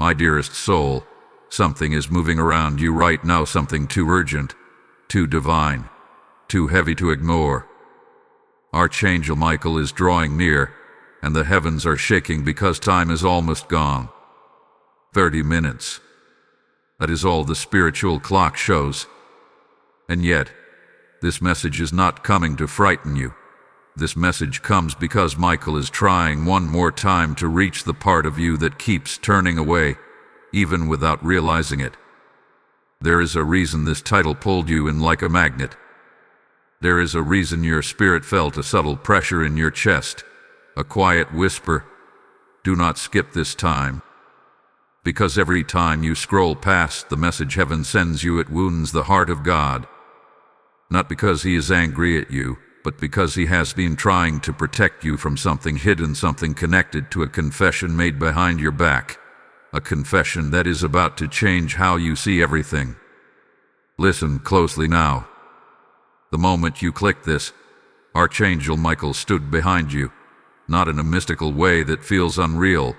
My dearest soul, something is moving around you right now, something too urgent, too divine, too heavy to ignore. Archangel Michael is drawing near, and the heavens are shaking because time is almost gone. 30 minutes. That is all the spiritual clock shows. And yet, this message is not coming to frighten you. This message comes because Michael is trying one more time to reach the part of you that keeps turning away, even without realizing it. There is a reason this title pulled you in like a magnet. There is a reason your spirit felt a subtle pressure in your chest, a quiet whisper, "Do not skip this time." Because every time you scroll past the message heaven sends you, it wounds the heart of God. Not because he is angry at you, but because he has been trying to protect you from something hidden, something connected to a confession made behind your back, a confession that is about to change how you see everything. Listen closely now. The moment you clicked this, Archangel Michael stood behind you, not in a mystical way that feels unreal,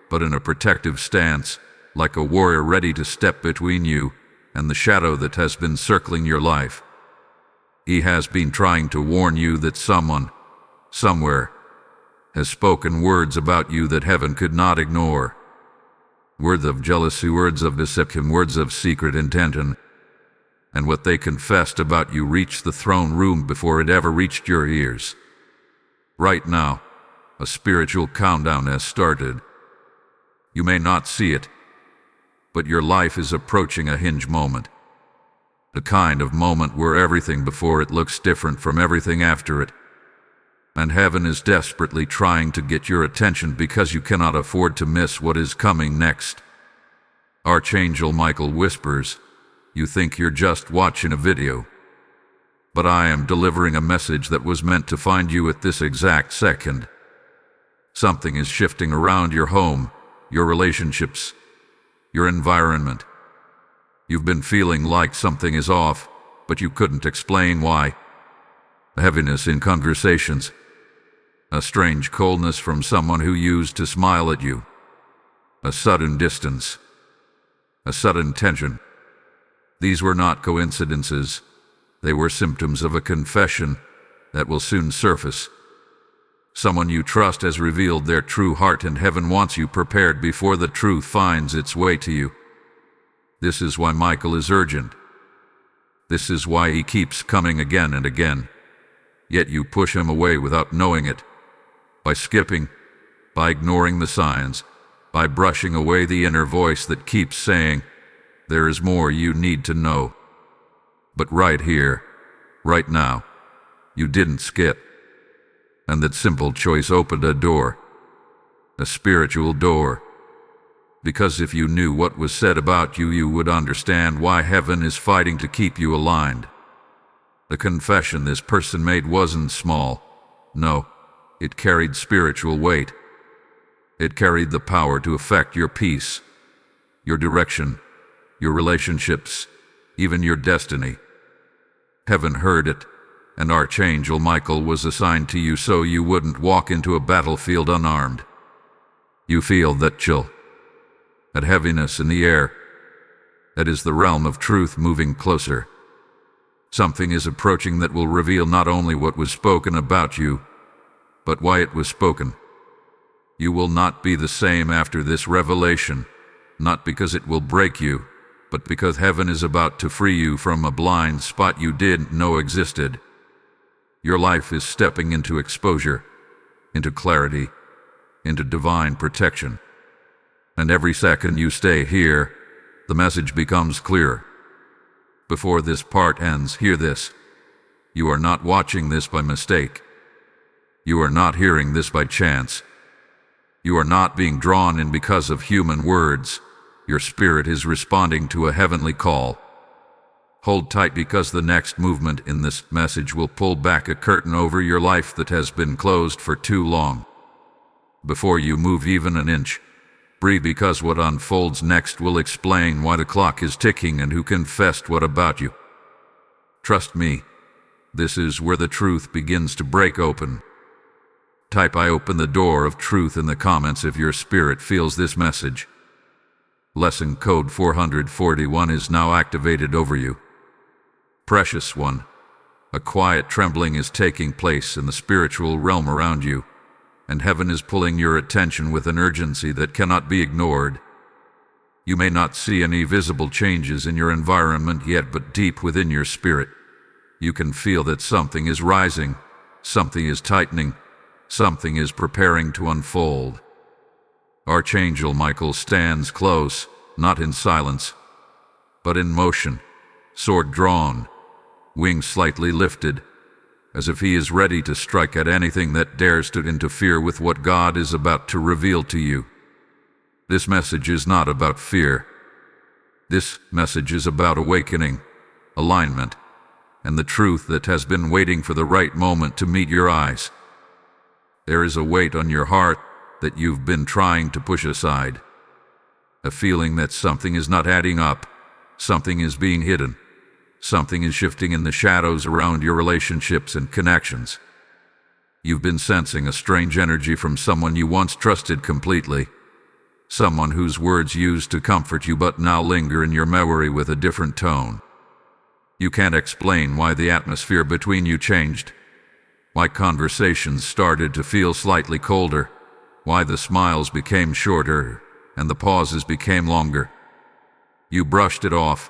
but in a protective stance, like a warrior ready to step between you and the shadow that has been circling your life. He has been trying to warn you that someone, somewhere, has spoken words about you that heaven could not ignore. Words of jealousy, words of deception, words of secret intent, and what they confessed about you reached the throne room before it ever reached your ears. Right now, a spiritual countdown has started. You may not see it, but your life is approaching a hinge moment. The kind of moment where everything before it looks different from everything after it. And heaven is desperately trying to get your attention because you cannot afford to miss what is coming next. Archangel Michael whispers, "You think you're just watching a video. But I am delivering a message that was meant to find you at this exact second." Something is shifting around your home, your relationships, your environment. You've been feeling like something is off, but you couldn't explain why. A heaviness in conversations. A strange coldness from someone who used to smile at you. A sudden distance. A sudden tension. These were not coincidences. They were symptoms of a confession that will soon surface. Someone you trust has revealed their true heart, and heaven wants you prepared before the truth finds its way to you. This is why Michael is urgent. This is why he keeps coming again and again. Yet you push him away without knowing it. By skipping, by ignoring the signs, by brushing away the inner voice that keeps saying, "There is more you need to know." But right here, right now, you didn't skip. And that simple choice opened a door. A spiritual door. Because if you knew what was said about you, you would understand why heaven is fighting to keep you aligned. The confession this person made wasn't small. No, it carried spiritual weight. It carried the power to affect your peace, your direction, your relationships, even your destiny. Heaven heard it, and Archangel Michael was assigned to you so you wouldn't walk into a battlefield unarmed. You feel that chill, that heaviness in the air. That is the realm of truth moving closer. Something is approaching that will reveal not only what was spoken about you, but why it was spoken. You will not be the same after this revelation, not because it will break you, but because heaven is about to free you from a blind spot you didn't know existed. Your life is stepping into exposure, into clarity, into divine protection. And every second you stay here, the message becomes clearer. Before this part ends, hear this. You are not watching this by mistake. You are not hearing this by chance. You are not being drawn in because of human words. Your spirit is responding to a heavenly call. Hold tight, because the next movement in this message will pull back a curtain over your life that has been closed for too long. Before you move even an inch, breathe, because what unfolds next will explain why the clock is ticking and who confessed what about you. Trust me, this is where the truth begins to break open. Type "I open the door of truth" in the comments if your spirit feels this message. Lesson code 441 is now activated over you. Precious one, a quiet trembling is taking place in the spiritual realm around you, and heaven is pulling your attention with an urgency that cannot be ignored. You may not see any visible changes in your environment yet, but deep within your spirit, you can feel that something is rising, something is tightening, something is preparing to unfold. Archangel Michael stands close, not in silence, but in motion, sword drawn, wings slightly lifted, as if he is ready to strike at anything that dares to interfere with what God is about to reveal to you. This message is not about fear. This message is about awakening, alignment, and the truth that has been waiting for the right moment to meet your eyes. There is a weight on your heart that you've been trying to push aside, a feeling that something is not adding up, something is being hidden, something is shifting in the shadows around your relationships and connections. You've been sensing a strange energy from someone you once trusted completely, someone whose words used to comfort you but now linger in your memory with a different tone. You can't explain why the atmosphere between you changed, why conversations started to feel slightly colder, why the smiles became shorter and the pauses became longer. You brushed it off,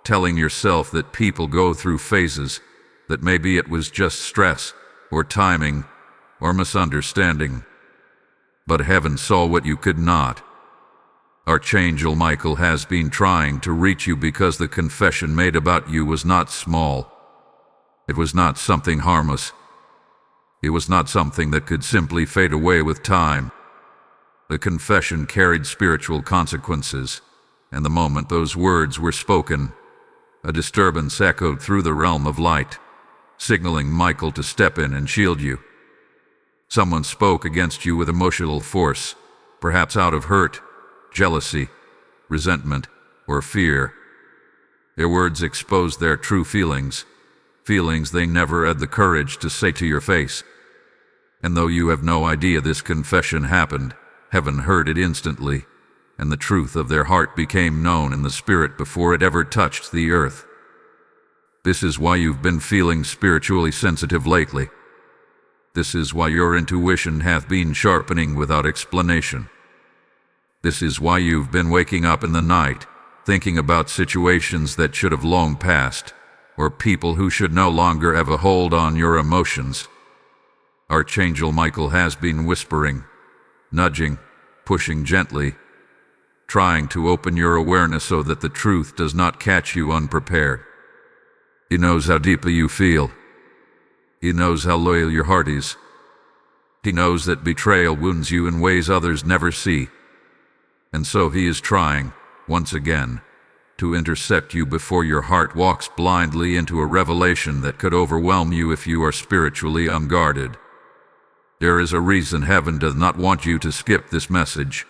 telling yourself that people go through phases, that maybe it was just stress, or timing, or misunderstanding. But heaven saw what you could not. Archangel Michael has been trying to reach you because the confession made about you was not small. It was not something harmless. It was not something that could simply fade away with time. The confession carried spiritual consequences, and the moment those words were spoken, a disturbance echoed through the realm of light, signaling Michael to step in and shield you. Someone spoke against you with emotional force, perhaps out of hurt, jealousy, resentment, or fear. Their words exposed their true feelings, feelings they never had the courage to say to your face. And though you have no idea this confession happened, heaven heard it instantly, and the truth of their heart became known in the spirit before it ever touched the earth. This is why you've been feeling spiritually sensitive lately. This is why your intuition hath been sharpening without explanation. This is why you've been waking up in the night, thinking about situations that should have long passed, or people who should no longer have a hold on your emotions. Archangel Michael has been whispering, nudging, pushing gently, trying to open your awareness so that the truth does not catch you unprepared. He knows how deeply you feel. He knows how loyal your heart is. He knows that betrayal wounds you in ways others never see. And so he is trying, once again, to intercept you before your heart walks blindly into a revelation that could overwhelm you if you are spiritually unguarded. There is a reason heaven does not want you to skip this message.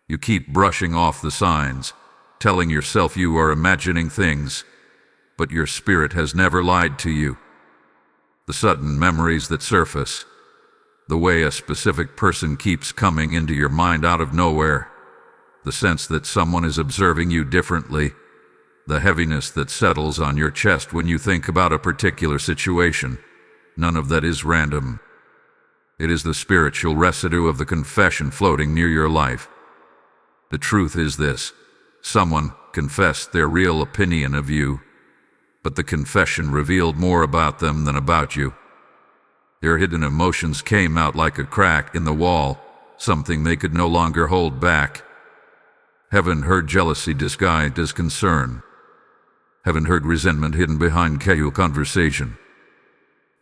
You keep brushing off the signs, telling yourself you are imagining things, but your spirit has never lied to you. The sudden memories that surface, the way a specific person keeps coming into your mind out of nowhere, the sense that someone is observing you differently, the heaviness that settles on your chest when you think about a particular situation, none of that is random. It is the spiritual residue of the confession floating near your life. The truth is this: someone confessed their real opinion of you, but the confession revealed more about them than about you. Their hidden emotions came out like a crack in the wall, something they could no longer hold back. Heaven heard jealousy disguised as concern. Heaven heard resentment hidden behind casual conversation.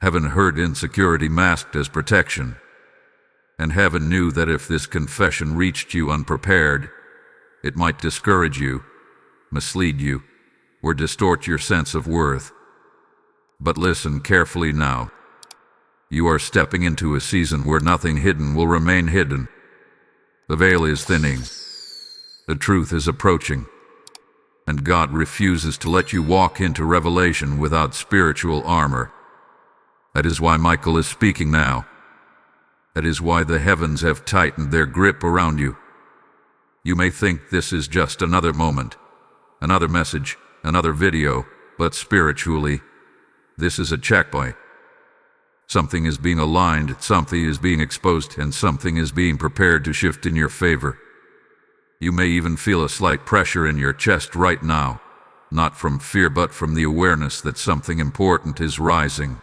Heaven heard insecurity masked as protection. And heaven knew that if this confession reached you unprepared, it might discourage you, mislead you, or distort your sense of worth. But listen carefully now. You are stepping into a season where nothing hidden will remain hidden. The veil is thinning. The truth is approaching. And God refuses to let you walk into revelation without spiritual armor. That is why Michael is speaking now. That is why the heavens have tightened their grip around you. You may think this is just another moment, another message, another video, but spiritually, this is a checkpoint. Something is being aligned, something is being exposed, and something is being prepared to shift in your favor. You may even feel a slight pressure in your chest right now, not from fear but from the awareness that something important is rising.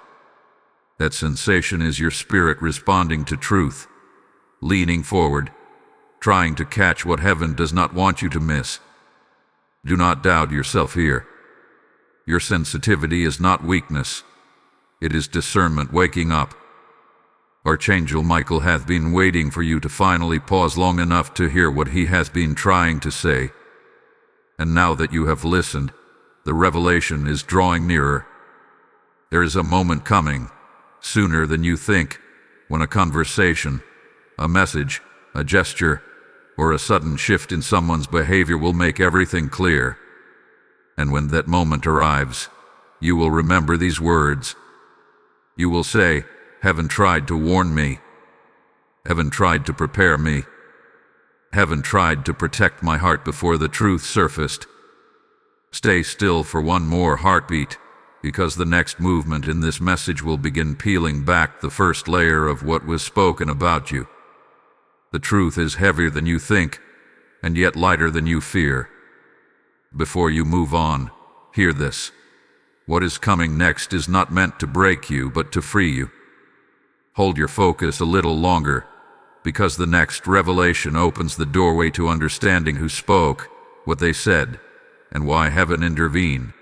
That sensation is your spirit responding to truth, leaning forward, trying to catch what heaven does not want you to miss. Do not doubt yourself here. Your sensitivity is not weakness. It is discernment waking up. Archangel Michael hath been waiting for you to finally pause long enough to hear what he has been trying to say. And now that you have listened, the revelation is drawing nearer. There is a moment coming, sooner than you think, when a conversation, a message, a gesture, or a sudden shift in someone's behavior will make everything clear. And when that moment arrives, you will remember these words. You will say, "Heaven tried to warn me. Heaven tried to prepare me. Heaven tried to protect my heart before the truth surfaced." Stay still for one more heartbeat, because the next movement in this message will begin peeling back the first layer of what was spoken about you. The truth is heavier than you think, and yet lighter than you fear. Before you move on, hear this. What is coming next is not meant to break you, but to free you. Hold your focus a little longer, because the next revelation opens the doorway to understanding who spoke, what they said, and why heaven intervened.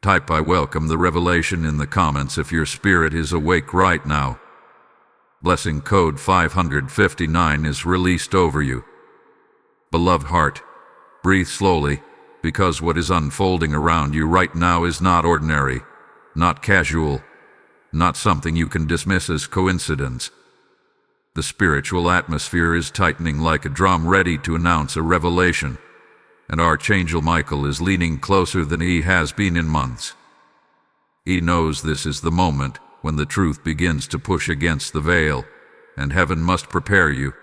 Type "I welcome the revelation" in the comments if your spirit is awake right now. Blessing code 559 is released over you. Beloved heart, breathe slowly, because what is unfolding around you right now is not ordinary, not casual, not something you can dismiss as coincidence. The spiritual atmosphere is tightening like a drum ready to announce a revelation, and Archangel Michael is leaning closer than he has been in months. He knows this is the moment when the truth begins to push against the veil, and heaven must prepare you.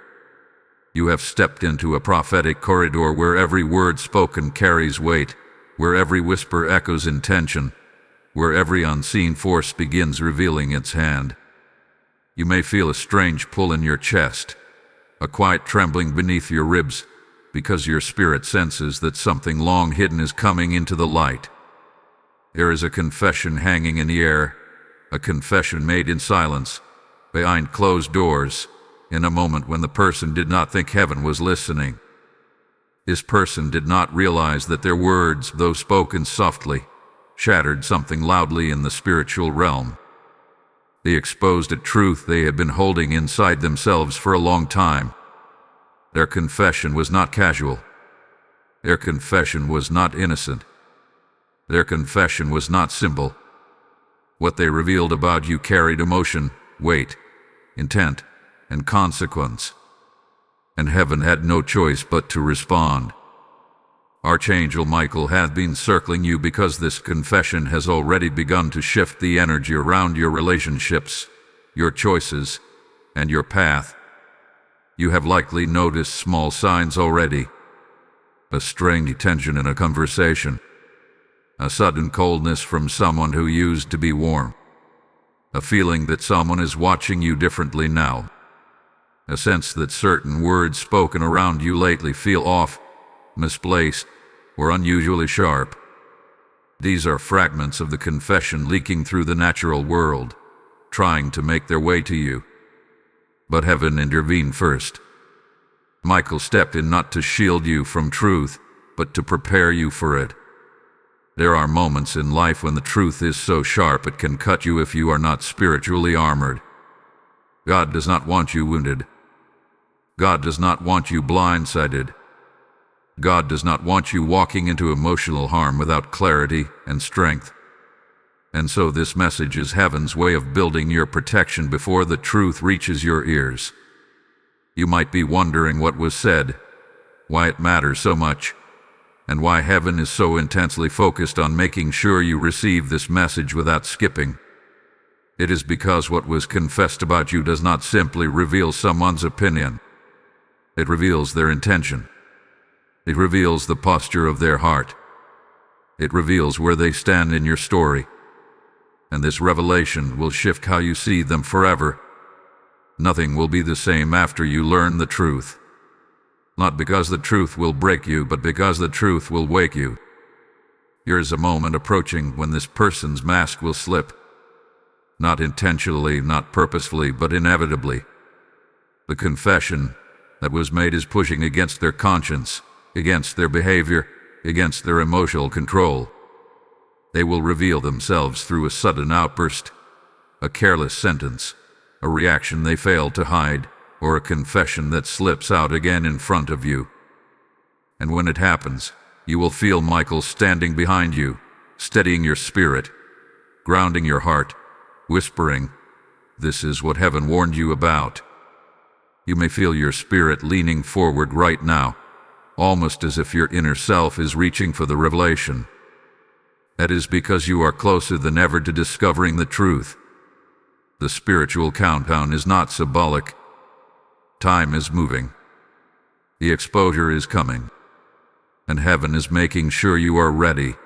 You have stepped into a prophetic corridor where every word spoken carries weight, where every whisper echoes intention, where every unseen force begins revealing its hand. You may feel a strange pull in your chest, a quiet trembling beneath your ribs, because your spirit senses that something long hidden is coming into the light. There is a confession hanging in the air, a confession made in silence, behind closed doors, in a moment when the person did not think heaven was listening. This person did not realize that their words, though spoken softly, shattered something loudly in the spiritual realm. They exposed a truth they had been holding inside themselves for a long time. Their confession was not casual. Their confession was not innocent. Their confession was not simple. What they revealed about you carried emotion, weight, intent, and consequence. And heaven had no choice but to respond. Archangel Michael hath been circling you because this confession has already begun to shift the energy around your relationships, your choices, and your path. You have likely noticed small signs already. A strained tension in a conversation. A sudden coldness from someone who used to be warm. A feeling that someone is watching you differently now. A sense that certain words spoken around you lately feel off, misplaced, or unusually sharp. These are fragments of the confession leaking through the natural world, trying to make their way to you. But heaven intervened first. Michael stepped in not to shield you from truth, but to prepare you for it. There are moments in life when the truth is so sharp it can cut you if you are not spiritually armored. God does not want you wounded. God does not want you blindsided. God does not want you walking into emotional harm without clarity and strength. And so this message is heaven's way of building your protection before the truth reaches your ears. You might be wondering what was said, why it matters so much, and why heaven is so intensely focused on making sure you receive this message without skipping. It is because what was confessed about you does not simply reveal someone's opinion. It reveals their intention, It reveals the posture of their heart. It reveals where they stand in your story. And this revelation will shift how you see them forever. Nothing will be the same after you learn the truth. Not because the truth will break you, but because the truth will wake you. There is a moment approaching when this person's mask will slip. Not intentionally, not purposefully, but inevitably. The confession that was made is pushing against their conscience, against their behavior, against their emotional control. They will reveal themselves through a sudden outburst, a careless sentence, a reaction they failed to hide, or a confession that slips out again in front of you. And when it happens, you will feel Michael standing behind you, steadying your spirit, grounding your heart, whispering, "This is what heaven warned you about." You may feel your spirit leaning forward right now, almost as if your inner self is reaching for the revelation. That is because you are closer than ever to discovering the truth. The spiritual countdown is not symbolic. Time is moving. The exposure is coming. And heaven is making sure you are ready.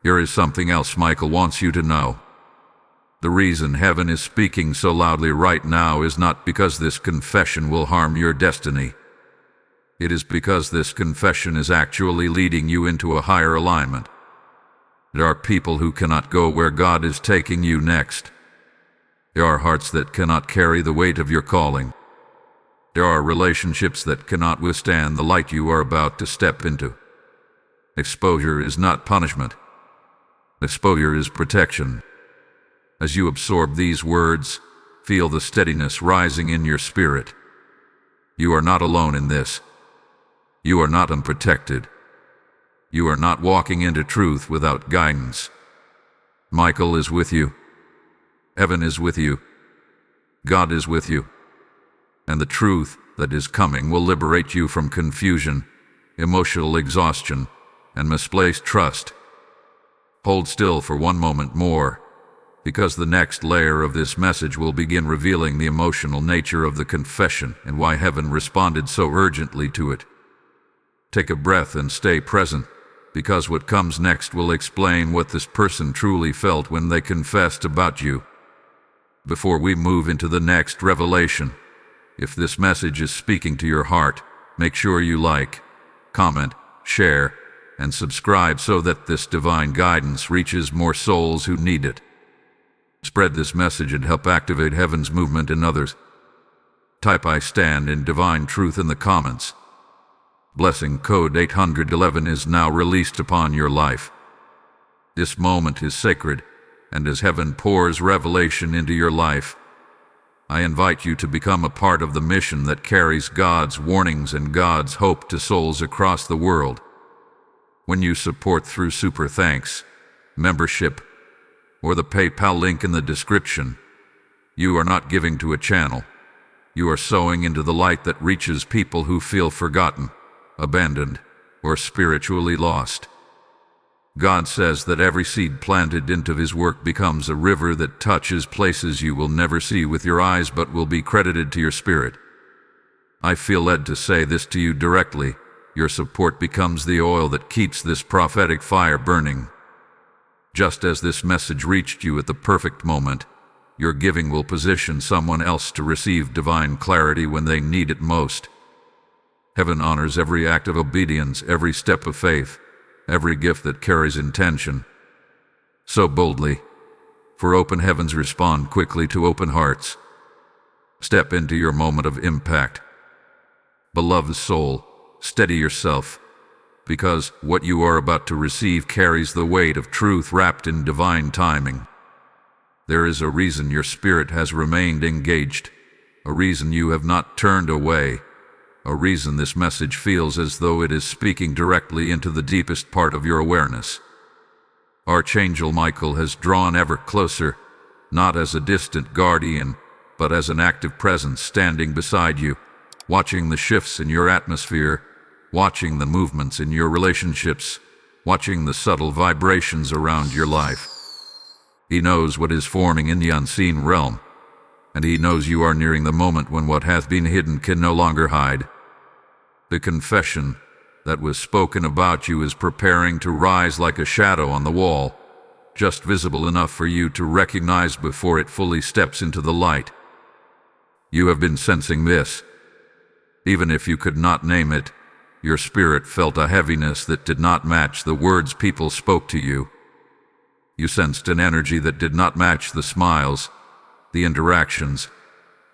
There is something else Michael wants you to know. The reason heaven is speaking so loudly right now is not because this confession will harm your destiny. It is because this confession is actually leading you into a higher alignment. There are people who cannot go where God is taking you next. There are hearts that cannot carry the weight of your calling. There are relationships that cannot withstand the light you are about to step into. Exposure is not punishment. Exposure is protection. As you absorb these words, feel the steadiness rising in your spirit. You are not alone in this. You are not unprotected. You are not walking into truth without guidance. Michael is with you. Heaven is with you. God is with you. And the truth that is coming will liberate you from confusion, emotional exhaustion, and misplaced trust. Hold still for one moment more, because the next layer of this message will begin revealing the emotional nature of the confession and why heaven responded so urgently to it. Take a breath and stay present, because what comes next will explain what this person truly felt when they confessed about you. Before we move into the next revelation, if this message is speaking to your heart, make sure you like, comment, share, and subscribe so that this divine guidance reaches more souls who need it. Spread this message and help activate heaven's movement in others. Type "I stand in divine truth" in the comments. Blessing code 811 is now released upon your life. This moment is sacred, and as heaven pours revelation into your life, I invite you to become a part of the mission that carries God's warnings and God's hope to souls across the world. When you support through Super Thanks, membership, or the PayPal link in the description, you are not giving to a channel. You are sowing into the light that reaches people who feel forgotten, abandoned, or spiritually lost. God says that every seed planted into His work becomes a river that touches places you will never see with your eyes but will be credited to your spirit. I feel led to say this to you directly. Your support becomes the oil that keeps this prophetic fire burning. Just as this message reached you at the perfect moment, your giving will position someone else to receive divine clarity when they need it most. Heaven honors every act of obedience, every step of faith, every gift that carries intention. So boldly, for open heavens respond quickly to open hearts. Step into your moment of impact. Beloved soul, steady yourself, because what you are about to receive carries the weight of truth wrapped in divine timing. There is a reason your spirit has remained engaged, a reason you have not turned away, a reason this message feels as though it is speaking directly into the deepest part of your awareness. Archangel Michael has drawn ever closer, not as a distant guardian, but as an active presence standing beside you, watching the shifts in your atmosphere, watching the movements in your relationships, watching the subtle vibrations around your life. He knows what is forming in the unseen realm, and He knows you are nearing the moment when what hath been hidden can no longer hide. The confession that was spoken about you is preparing to rise like a shadow on the wall, just visible enough for you to recognize before it fully steps into the light. You have been sensing this. Even if you could not name it, your spirit felt a heaviness that did not match the words people spoke to you. You sensed an energy that did not match the smiles, the interactions,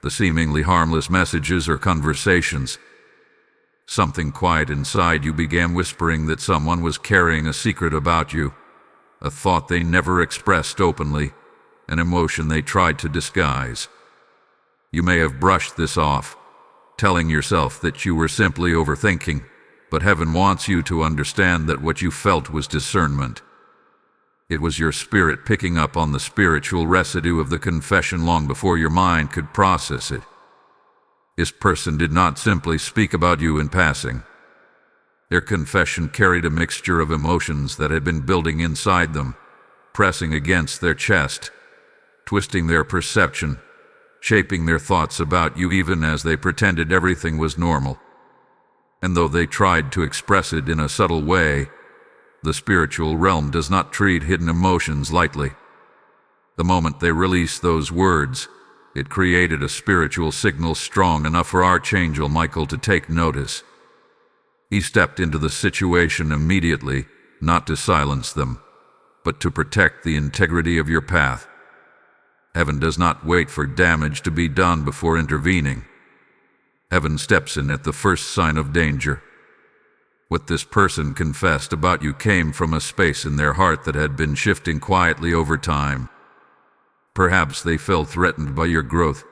the seemingly harmless messages or conversations. Something quiet inside you began whispering that someone was carrying a secret about you, a thought they never expressed openly, an emotion they tried to disguise. You may have brushed this off, telling yourself that you were simply overthinking, but heaven wants you to understand that what you felt was discernment. It was your spirit picking up on the spiritual residue of the confession long before your mind could process it. This person did not simply speak about you in passing. Their confession carried a mixture of emotions that had been building inside them, pressing against their chest, twisting their perception, shaping their thoughts about you even as they pretended everything was normal. And though they tried to express it in a subtle way, the spiritual realm does not treat hidden emotions lightly. The moment they released those words, it created a spiritual signal strong enough for Archangel Michael to take notice. He stepped into the situation immediately, not to silence them, but to protect the integrity of your path. Heaven does not wait for damage to be done before intervening. Heaven steps in at the first sign of danger. What this person confessed about you came from a space in their heart that had been shifting quietly over time. Perhaps they felt threatened by your growth.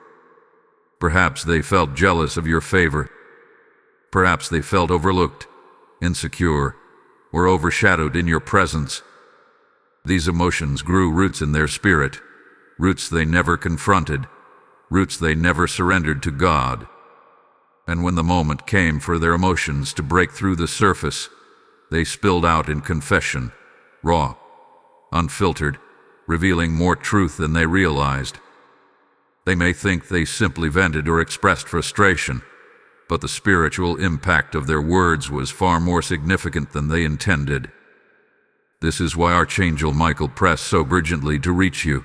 Perhaps they felt jealous of your favor. Perhaps they felt overlooked, insecure, or overshadowed in your presence. These emotions grew roots in their spirit, roots they never confronted, roots they never surrendered to God. And when the moment came for their emotions to break through the surface, they spilled out in confession, raw, unfiltered, revealing more truth than they realized. They may think they simply vented or expressed frustration, but the spiritual impact of their words was far more significant than they intended. This is why Archangel Michael pressed so urgently to reach you.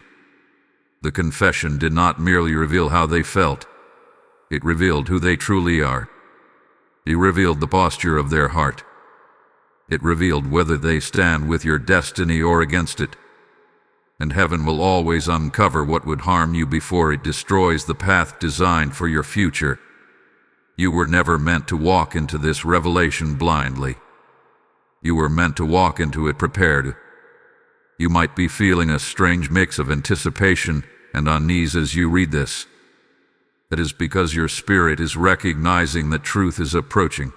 The confession did not merely reveal how they felt. It revealed who they truly are. It revealed the posture of their heart. It revealed whether they stand with your destiny or against it. And heaven will always uncover what would harm you before it destroys the path designed for your future. You were never meant to walk into this revelation blindly. You were meant to walk into it prepared. You might be feeling a strange mix of anticipation and unease as you read this. That is because your spirit is recognizing that truth is approaching.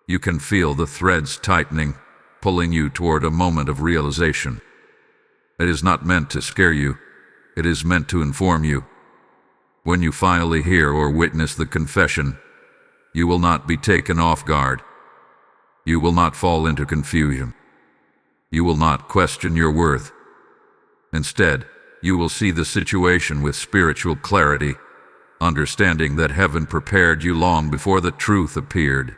You can feel the threads tightening, pulling you toward a moment of realization. It is not meant to scare you. It is meant to inform you. When you finally hear or witness the confession, you will not be taken off guard. You will not fall into confusion. You will not question your worth. Instead, you will see the situation with spiritual clarity, understanding that heaven prepared you long before the truth appeared.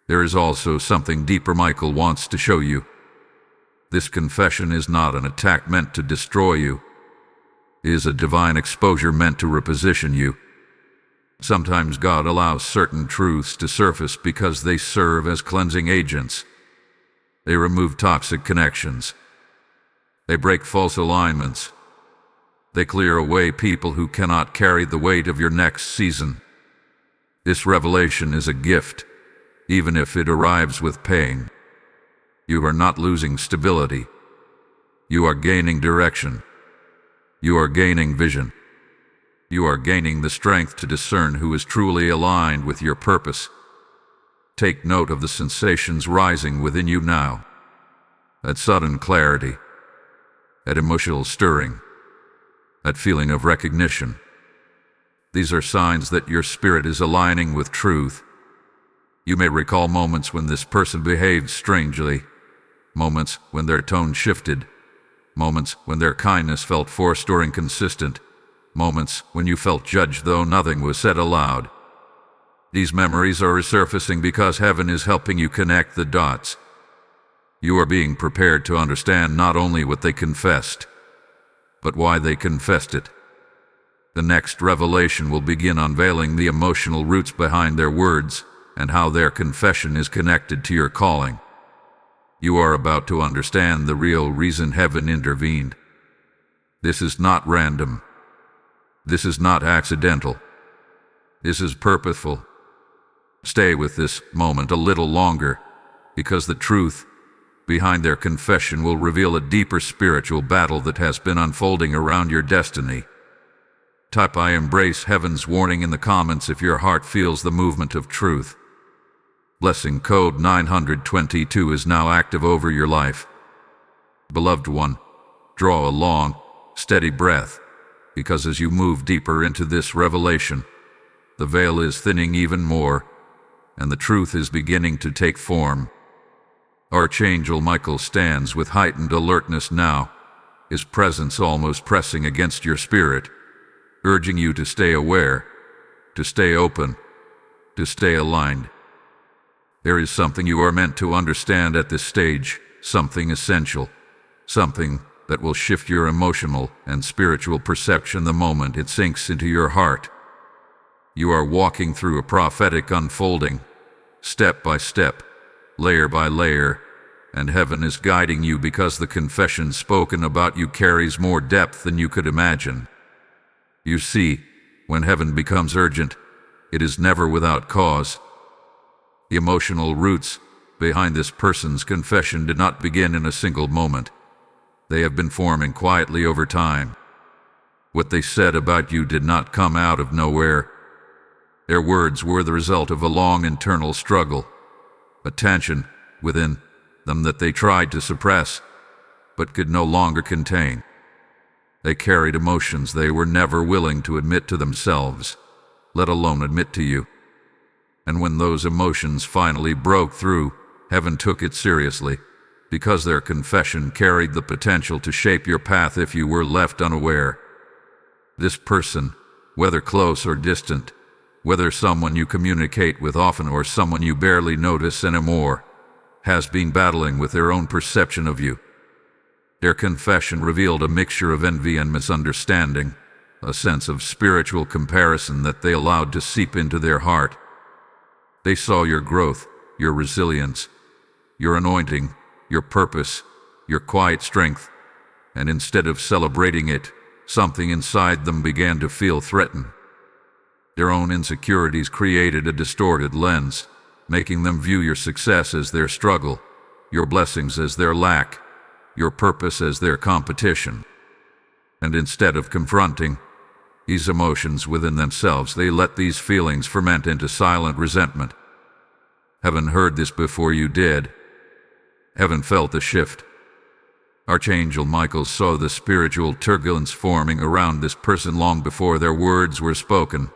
There is also something deeper Michael wants to show you. This confession is not an attack meant to destroy you. It is a divine exposure meant to reposition you. Sometimes God allows certain truths to surface because they serve as cleansing agents. They remove toxic connections. They break false alignments. They clear away people who cannot carry the weight of your next season. This revelation is a gift, even if it arrives with pain. You are not losing stability. You are gaining direction. You are gaining vision. You are gaining the strength to discern who is truly aligned with your purpose. Take note of the sensations rising within you now. That sudden clarity, that emotional stirring, that feeling of recognition. These are signs that your spirit is aligning with truth. You may recall moments when this person behaved strangely, moments when their tone shifted, moments when their kindness felt forced or inconsistent, moments when you felt judged though nothing was said aloud. These memories are resurfacing because heaven is helping you connect the dots. You are being prepared to understand not only what they confessed, but why they confessed it. The next revelation will begin unveiling the emotional roots behind their words and how their confession is connected to your calling. You are about to understand the real reason heaven intervened. This is not random. This is not accidental. This is purposeful. Stay with this moment a little longer, because the truth behind their confession will reveal a deeper spiritual battle that has been unfolding around your destiny. Type "I embrace heaven's warning" in the comments if your heart feels the movement of truth. Blessing code 922 is now active over your life. Beloved one, draw a long, steady breath, because as you move deeper into this revelation, the veil is thinning even more, and the truth is beginning to take form. Archangel Michael stands with heightened alertness now, his presence almost pressing against your spirit, urging you to stay aware, to stay open, to stay aligned. There is something you are meant to understand at this stage, something essential, something that will shift your emotional and spiritual perception the moment it sinks into your heart. You are walking through a prophetic unfolding, step by step, layer by layer, and heaven is guiding you because the confession spoken about you carries more depth than you could imagine. You see, when heaven becomes urgent, it is never without cause. The emotional roots behind this person's confession did not begin in a single moment. They have been forming quietly over time. What they said about you did not come out of nowhere. Their words were the result of a long internal struggle, a tension within them that they tried to suppress, but could no longer contain. They carried emotions they were never willing to admit to themselves, let alone admit to you. And when those emotions finally broke through, heaven took it seriously, because their confession carried the potential to shape your path if you were left unaware. This person, whether close or distant, whether someone you communicate with often or someone you barely notice anymore, has been battling with their own perception of you. Their confession revealed a mixture of envy and misunderstanding, a sense of spiritual comparison that they allowed to seep into their heart. They saw your growth, your resilience, your anointing, your purpose, your quiet strength, and instead of celebrating it, something inside them began to feel threatened. Their own insecurities created a distorted lens, making them view your success as their struggle, your blessings as their lack, your purpose as their competition. And instead of confronting these emotions within themselves, they let these feelings ferment into silent resentment. Heaven heard this before you did. Heaven felt the shift. Archangel Michael saw the spiritual turbulence forming around this person long before their words were spoken.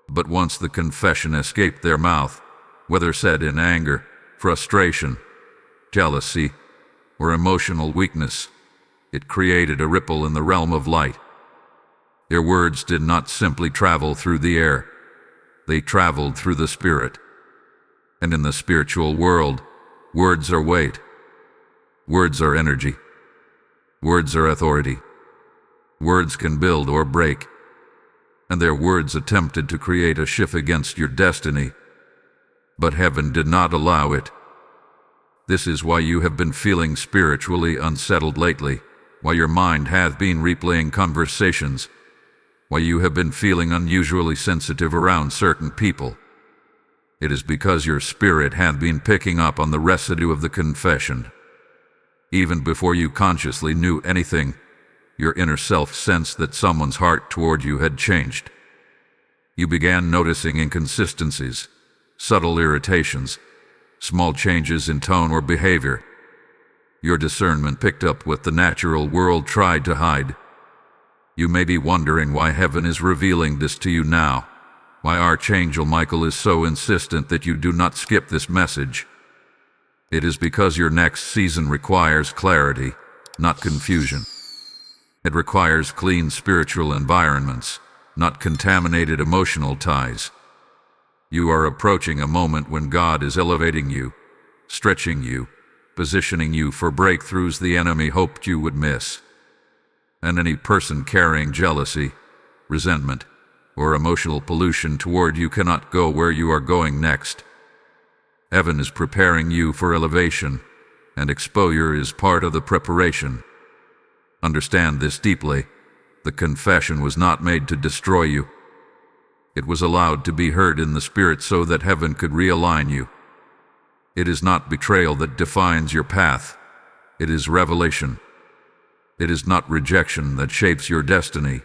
But once the confession escaped their mouth, whether said in anger, frustration, jealousy, or emotional weakness, it created a ripple in the realm of light. Their words did not simply travel through the air, they traveled through the spirit. And in the spiritual world, words are weight. Words are energy. Words are authority. Words can build or break. And their words attempted to create a shift against your destiny. But heaven did not allow it. This is why you have been feeling spiritually unsettled lately, why your mind hath been replaying conversations, why you have been feeling unusually sensitive around certain people. It is because your spirit hath been picking up on the residue of the confession. Even before you consciously knew anything, your inner self sensed that someone's heart toward you had changed. You began noticing inconsistencies, subtle irritations, small changes in tone or behavior. Your discernment picked up what the natural world tried to hide. You may be wondering why heaven is revealing this to you now, why Archangel Michael is so insistent that you do not skip this message. It is because your next season requires clarity, not confusion. It requires clean spiritual environments, not contaminated emotional ties. You are approaching a moment when God is elevating you, stretching you, positioning you for breakthroughs the enemy hoped you would miss. And any person carrying jealousy, resentment, or emotional pollution toward you cannot go where you are going next. Heaven is preparing you for elevation, and exposure is part of the preparation. Understand this deeply. The confession was not made to destroy you. It was allowed to be heard in the Spirit so that heaven could realign you. It is not betrayal that defines your path. It is revelation. It is not rejection that shapes your destiny.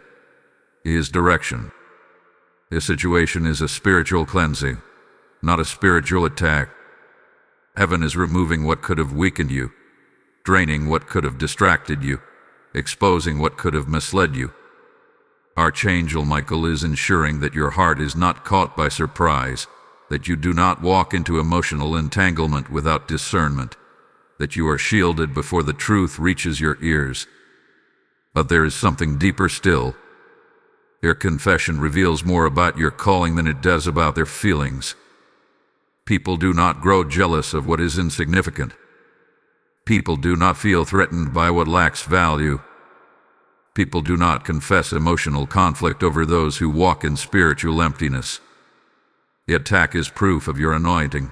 It is direction. This situation is a spiritual cleansing, not a spiritual attack. Heaven is removing what could have weakened you, draining what could have distracted you, exposing what could have misled you. Archangel Michael is ensuring that your heart is not caught by surprise, that you do not walk into emotional entanglement without discernment, that you are shielded before the truth reaches your ears. But there is something deeper still. Their confession reveals more about your calling than it does about their feelings. People do not grow jealous of what is insignificant. People do not feel threatened by what lacks value. People do not confess emotional conflict over those who walk in spiritual emptiness. The attack is proof of your anointing.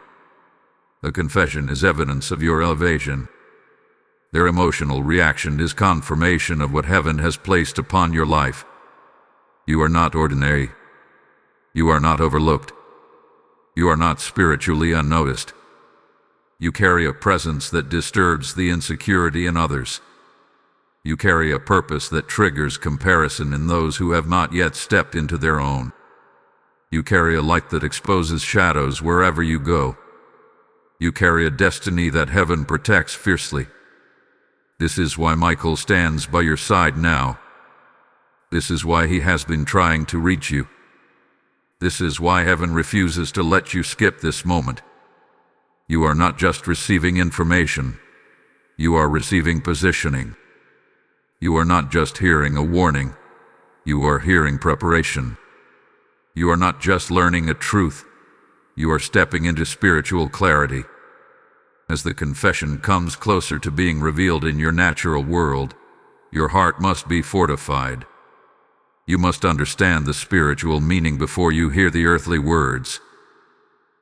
The confession is evidence of your elevation. Their emotional reaction is confirmation of what heaven has placed upon your life. You are not ordinary. You are not overlooked. You are not spiritually unnoticed. You carry a presence that disturbs the insecurity in others. You carry a purpose that triggers comparison in those who have not yet stepped into their own. You carry a light that exposes shadows wherever you go. You carry a destiny that heaven protects fiercely. This is why Michael stands by your side now. This is why he has been trying to reach you. This is why heaven refuses to let you skip this moment. You are not just receiving information. You are receiving positioning. You are not just hearing a warning. You are hearing preparation. You are not just learning a truth. You are stepping into spiritual clarity. As the confession comes closer to being revealed in your natural world, your heart must be fortified. You must understand the spiritual meaning before you hear the earthly words.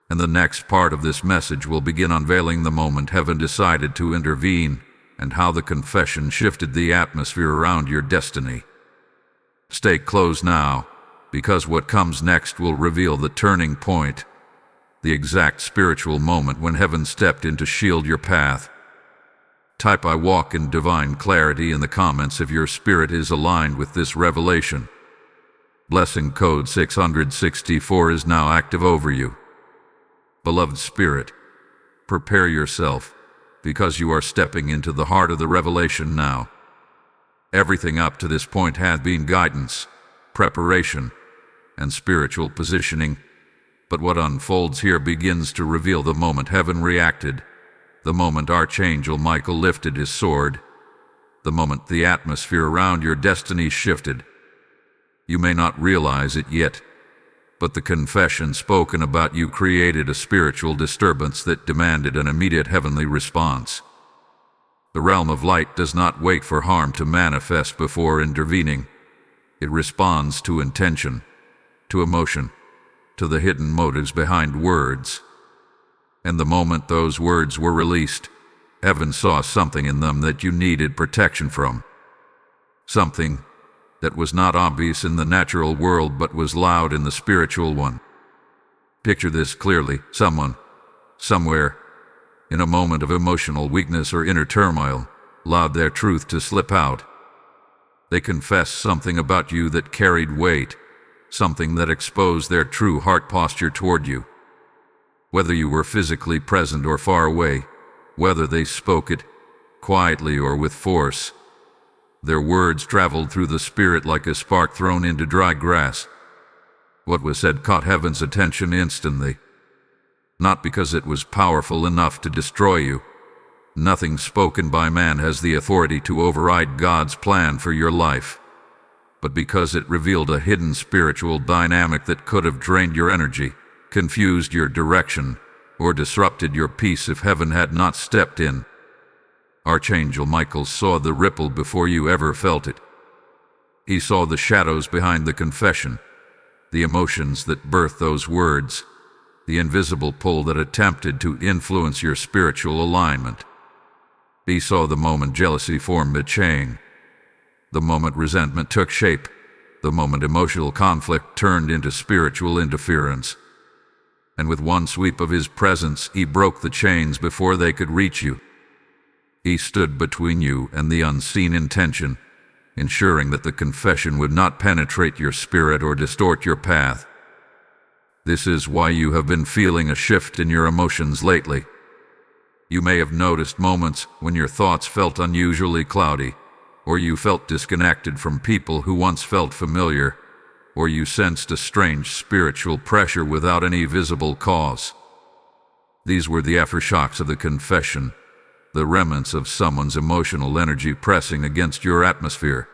And the next part of this message will begin unveiling the moment heaven decided to intervene and how the confession shifted the atmosphere around your destiny. Stay close now, because what comes next will reveal the turning point, the exact spiritual moment when heaven stepped in to shield your path. Type "I walk in divine clarity" in the comments if your spirit is aligned with this revelation. Blessing code 664 is now active over you. Beloved spirit, prepare yourself, because you are stepping into the heart of the revelation now. Everything up to this point had been guidance, preparation, and spiritual positioning, but what unfolds here begins to reveal the moment heaven reacted, the moment Archangel Michael lifted his sword, the moment the atmosphere around your destiny shifted. You may not realize it yet, but the confession spoken about you created a spiritual disturbance that demanded an immediate heavenly response. The realm of light does not wait for harm to manifest before intervening. It responds to intention, to emotion, to the hidden motives behind words. And the moment those words were released, heaven saw something in them that you needed protection from. Something that was not obvious in the natural world but was loud in the spiritual one. Picture this clearly. Someone, somewhere, in a moment of emotional weakness or inner turmoil, allowed their truth to slip out. They confessed something about you that carried weight, something that exposed their true heart posture toward you. Whether you were physically present or far away, whether they spoke it quietly or with force, their words traveled through the spirit like a spark thrown into dry grass. What was said caught heaven's attention instantly. Not because it was powerful enough to destroy you. Nothing spoken by man has the authority to override God's plan for your life, but because it revealed a hidden spiritual dynamic that could have drained your energy, confused your direction, or disrupted your peace if heaven had not stepped in. Archangel Michael saw the ripple before you ever felt it. He saw the shadows behind the confession, the emotions that birthed those words, the invisible pull that attempted to influence your spiritual alignment. He saw the moment jealousy formed a chain, the moment resentment took shape, the moment emotional conflict turned into spiritual interference. And with one sweep of his presence, he broke the chains before they could reach you. He stood between you and the unseen intention, ensuring that the confession would not penetrate your spirit or distort your path. This is why you have been feeling a shift in your emotions lately. You may have noticed moments when your thoughts felt unusually cloudy, or you felt disconnected from people who once felt familiar, or you sensed a strange spiritual pressure without any visible cause. These were the aftershocks of the confession, the remnants of someone's emotional energy pressing against your atmosphere.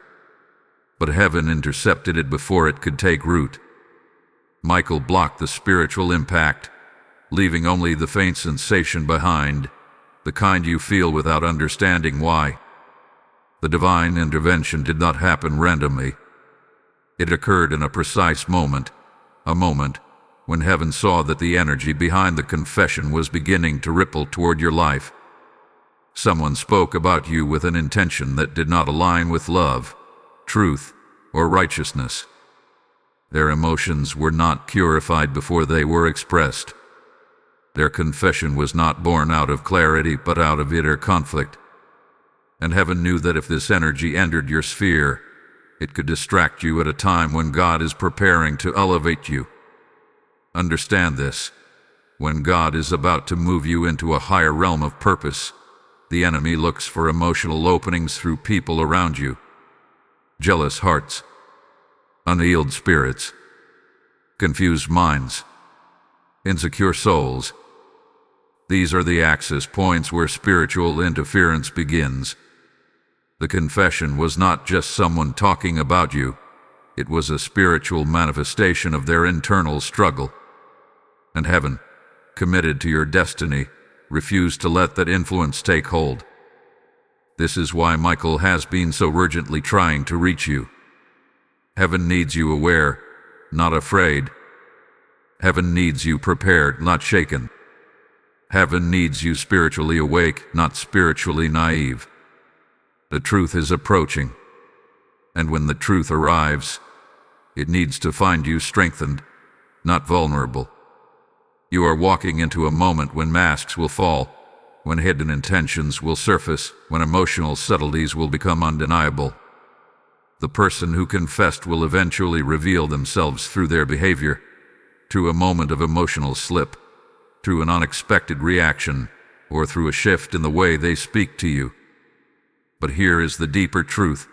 But heaven intercepted it before it could take root. Michael blocked the spiritual impact, leaving only the faint sensation behind, the kind you feel without understanding why. The divine intervention did not happen randomly. It occurred in a precise moment, a moment when heaven saw that the energy behind the confession was beginning to ripple toward your life. Someone spoke about you with an intention that did not align with love, truth, or righteousness. Their emotions were not purified before they were expressed. Their confession was not born out of clarity but out of inner conflict. And heaven knew that if this energy entered your sphere, it could distract you at a time when God is preparing to elevate you. Understand this. When God is about to move you into a higher realm of purpose, the enemy looks for emotional openings through people around you. Jealous hearts, unhealed spirits, confused minds, insecure souls. These are the access points where spiritual interference begins. The confession was not just someone talking about you. It was a spiritual manifestation of their internal struggle. And heaven, committed to your destiny, refused to let that influence take hold. This is why Michael has been so urgently trying to reach you. Heaven needs you aware, not afraid. Heaven needs you prepared, not shaken. Heaven needs you spiritually awake, not spiritually naive. The truth is approaching, and when the truth arrives, it needs to find you strengthened, not vulnerable. You are walking into a moment when masks will fall, when hidden intentions will surface, when emotional subtleties will become undeniable. The person who confessed will eventually reveal themselves through their behavior, through a moment of emotional slip, through an unexpected reaction, or through a shift in the way they speak to you. But here is the deeper truth.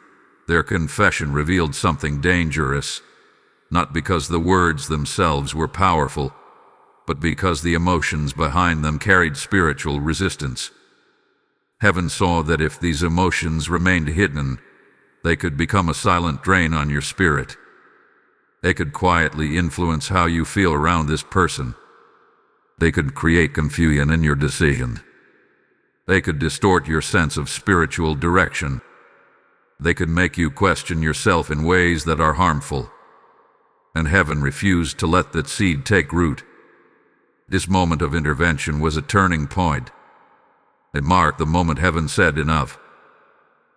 Their confession revealed something dangerous, not because the words themselves were powerful, but because the emotions behind them carried spiritual resistance. Heaven saw that if these emotions remained hidden, they could become a silent drain on your spirit. They could quietly influence how you feel around this person. They could create confusion in your decision. They could distort your sense of spiritual direction. They could make you question yourself in ways that are harmful. And heaven refused to let that seed take root. This moment of intervention was a turning point. It marked the moment heaven said enough.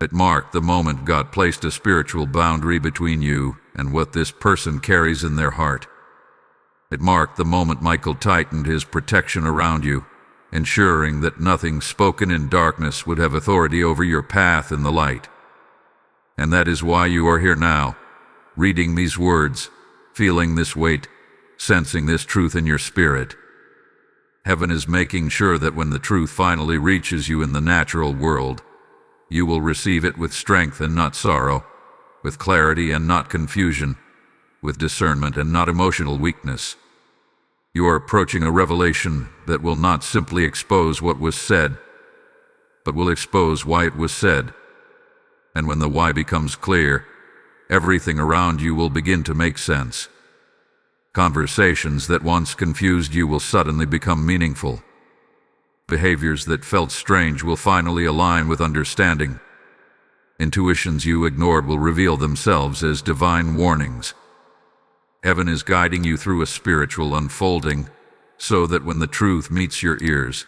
It marked the moment God placed a spiritual boundary between you and what this person carries in their heart. It marked the moment Michael tightened his protection around you, ensuring that nothing spoken in darkness would have authority over your path in the light. And that is why you are here now, reading these words, feeling this weight, sensing this truth in your spirit. Heaven is making sure that when the truth finally reaches you in the natural world, you will receive it with strength and not sorrow, with clarity and not confusion, with discernment and not emotional weakness. You are approaching a revelation that will not simply expose what was said, but will expose why it was said. And when the why becomes clear, everything around you will begin to make sense. Conversations that once confused you will suddenly become meaningful. Behaviors that felt strange will finally align with understanding. Intuitions you ignored will reveal themselves as divine warnings. Heaven is guiding you through a spiritual unfolding, so that when the truth meets your ears,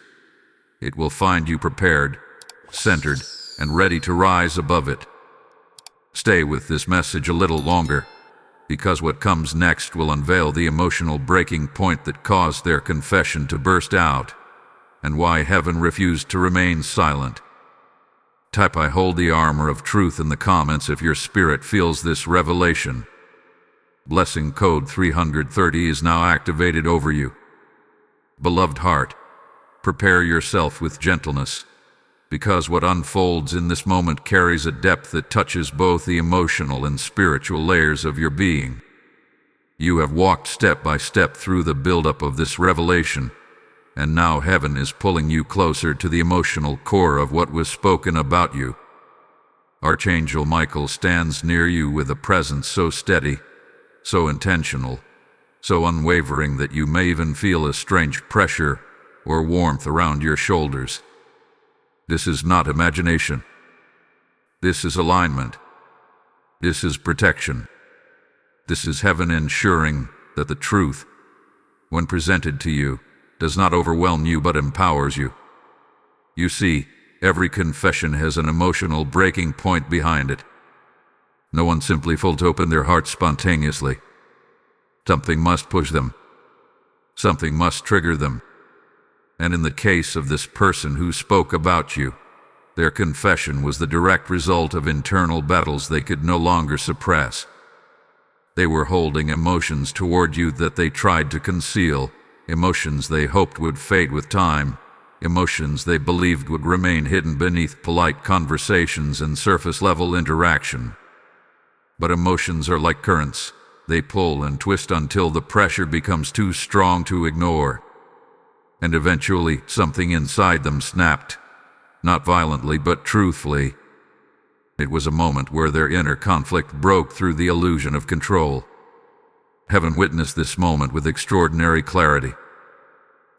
it will find you prepared, centered, and ready to rise above it. Stay with this message a little longer, because what comes next will unveil the emotional breaking point that caused their confession to burst out, and why heaven refused to remain silent. Type "I hold the armor of truth" in the comments if your spirit feels this revelation. Blessing code 330 is now activated over you. Beloved heart, prepare yourself with gentleness, because what unfolds in this moment carries a depth that touches both the emotional and spiritual layers of your being. You have walked step by step through the buildup of this revelation, and now heaven is pulling you closer to the emotional core of what was spoken about you. Archangel Michael stands near you with a presence so steady, so intentional, so unwavering that you may even feel a strange pressure or warmth around your shoulders. This is not imagination. This is alignment. This is protection. This is heaven ensuring that the truth, when presented to you, does not overwhelm you but empowers you. You see, every confession has an emotional breaking point behind it. No one simply folds open their heart spontaneously. Something must push them. Something must trigger them. And in the case of this person who spoke about you, their confession was the direct result of internal battles they could no longer suppress. They were holding emotions toward you that they tried to conceal, emotions they hoped would fade with time, emotions they believed would remain hidden beneath polite conversations and surface-level interaction. But emotions are like currents. They pull and twist until the pressure becomes too strong to ignore. And eventually, something inside them snapped. Not violently, but truthfully. It was a moment where their inner conflict broke through the illusion of control. Heaven witnessed this moment with extraordinary clarity.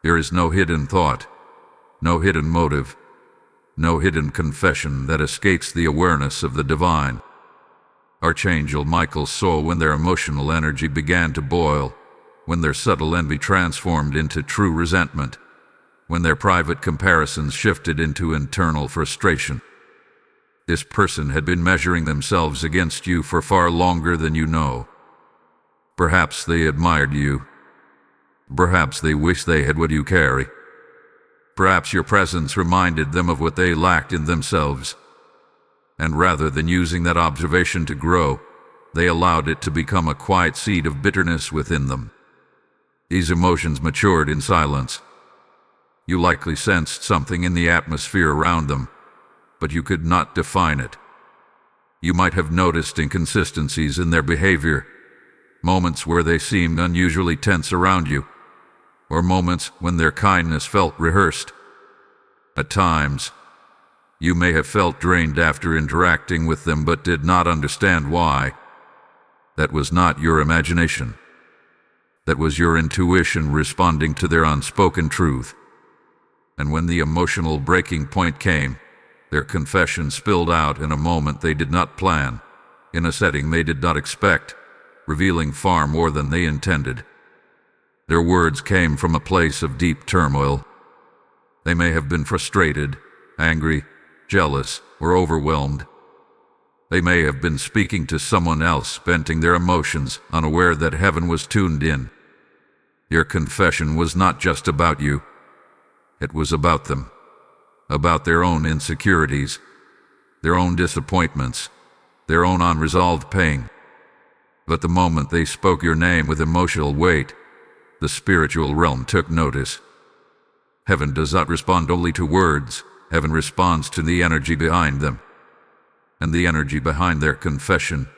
There is no hidden thought, no hidden motive, no hidden confession that escapes the awareness of the divine. Archangel Michael saw when their emotional energy began to boil, when their subtle envy transformed into true resentment, when their private comparisons shifted into internal frustration. This person had been measuring themselves against you for far longer than you know. Perhaps they admired you. Perhaps they wished they had what you carry. Perhaps your presence reminded them of what they lacked in themselves. And rather than using that observation to grow, they allowed it to become a quiet seed of bitterness within them. These emotions matured in silence. You likely sensed something in the atmosphere around them, but you could not define it. You might have noticed inconsistencies in their behavior, moments where they seemed unusually tense around you, or moments when their kindness felt rehearsed. At times, you may have felt drained after interacting with them but did not understand why. That was not your imagination. That was your intuition responding to their unspoken truth. And when the emotional breaking point came, their confession spilled out in a moment they did not plan, in a setting they did not expect, revealing far more than they intended. Their words came from a place of deep turmoil. They may have been frustrated, angry, jealous, or overwhelmed. They may have been speaking to someone else, venting their emotions, unaware that heaven was tuned in. Your confession was not just about you. It was about them, about their own insecurities, their own disappointments, their own unresolved pain. But the moment they spoke your name with emotional weight, the spiritual realm took notice. Heaven does not respond only to words. Heaven responds to the energy behind them. And the energy behind their confession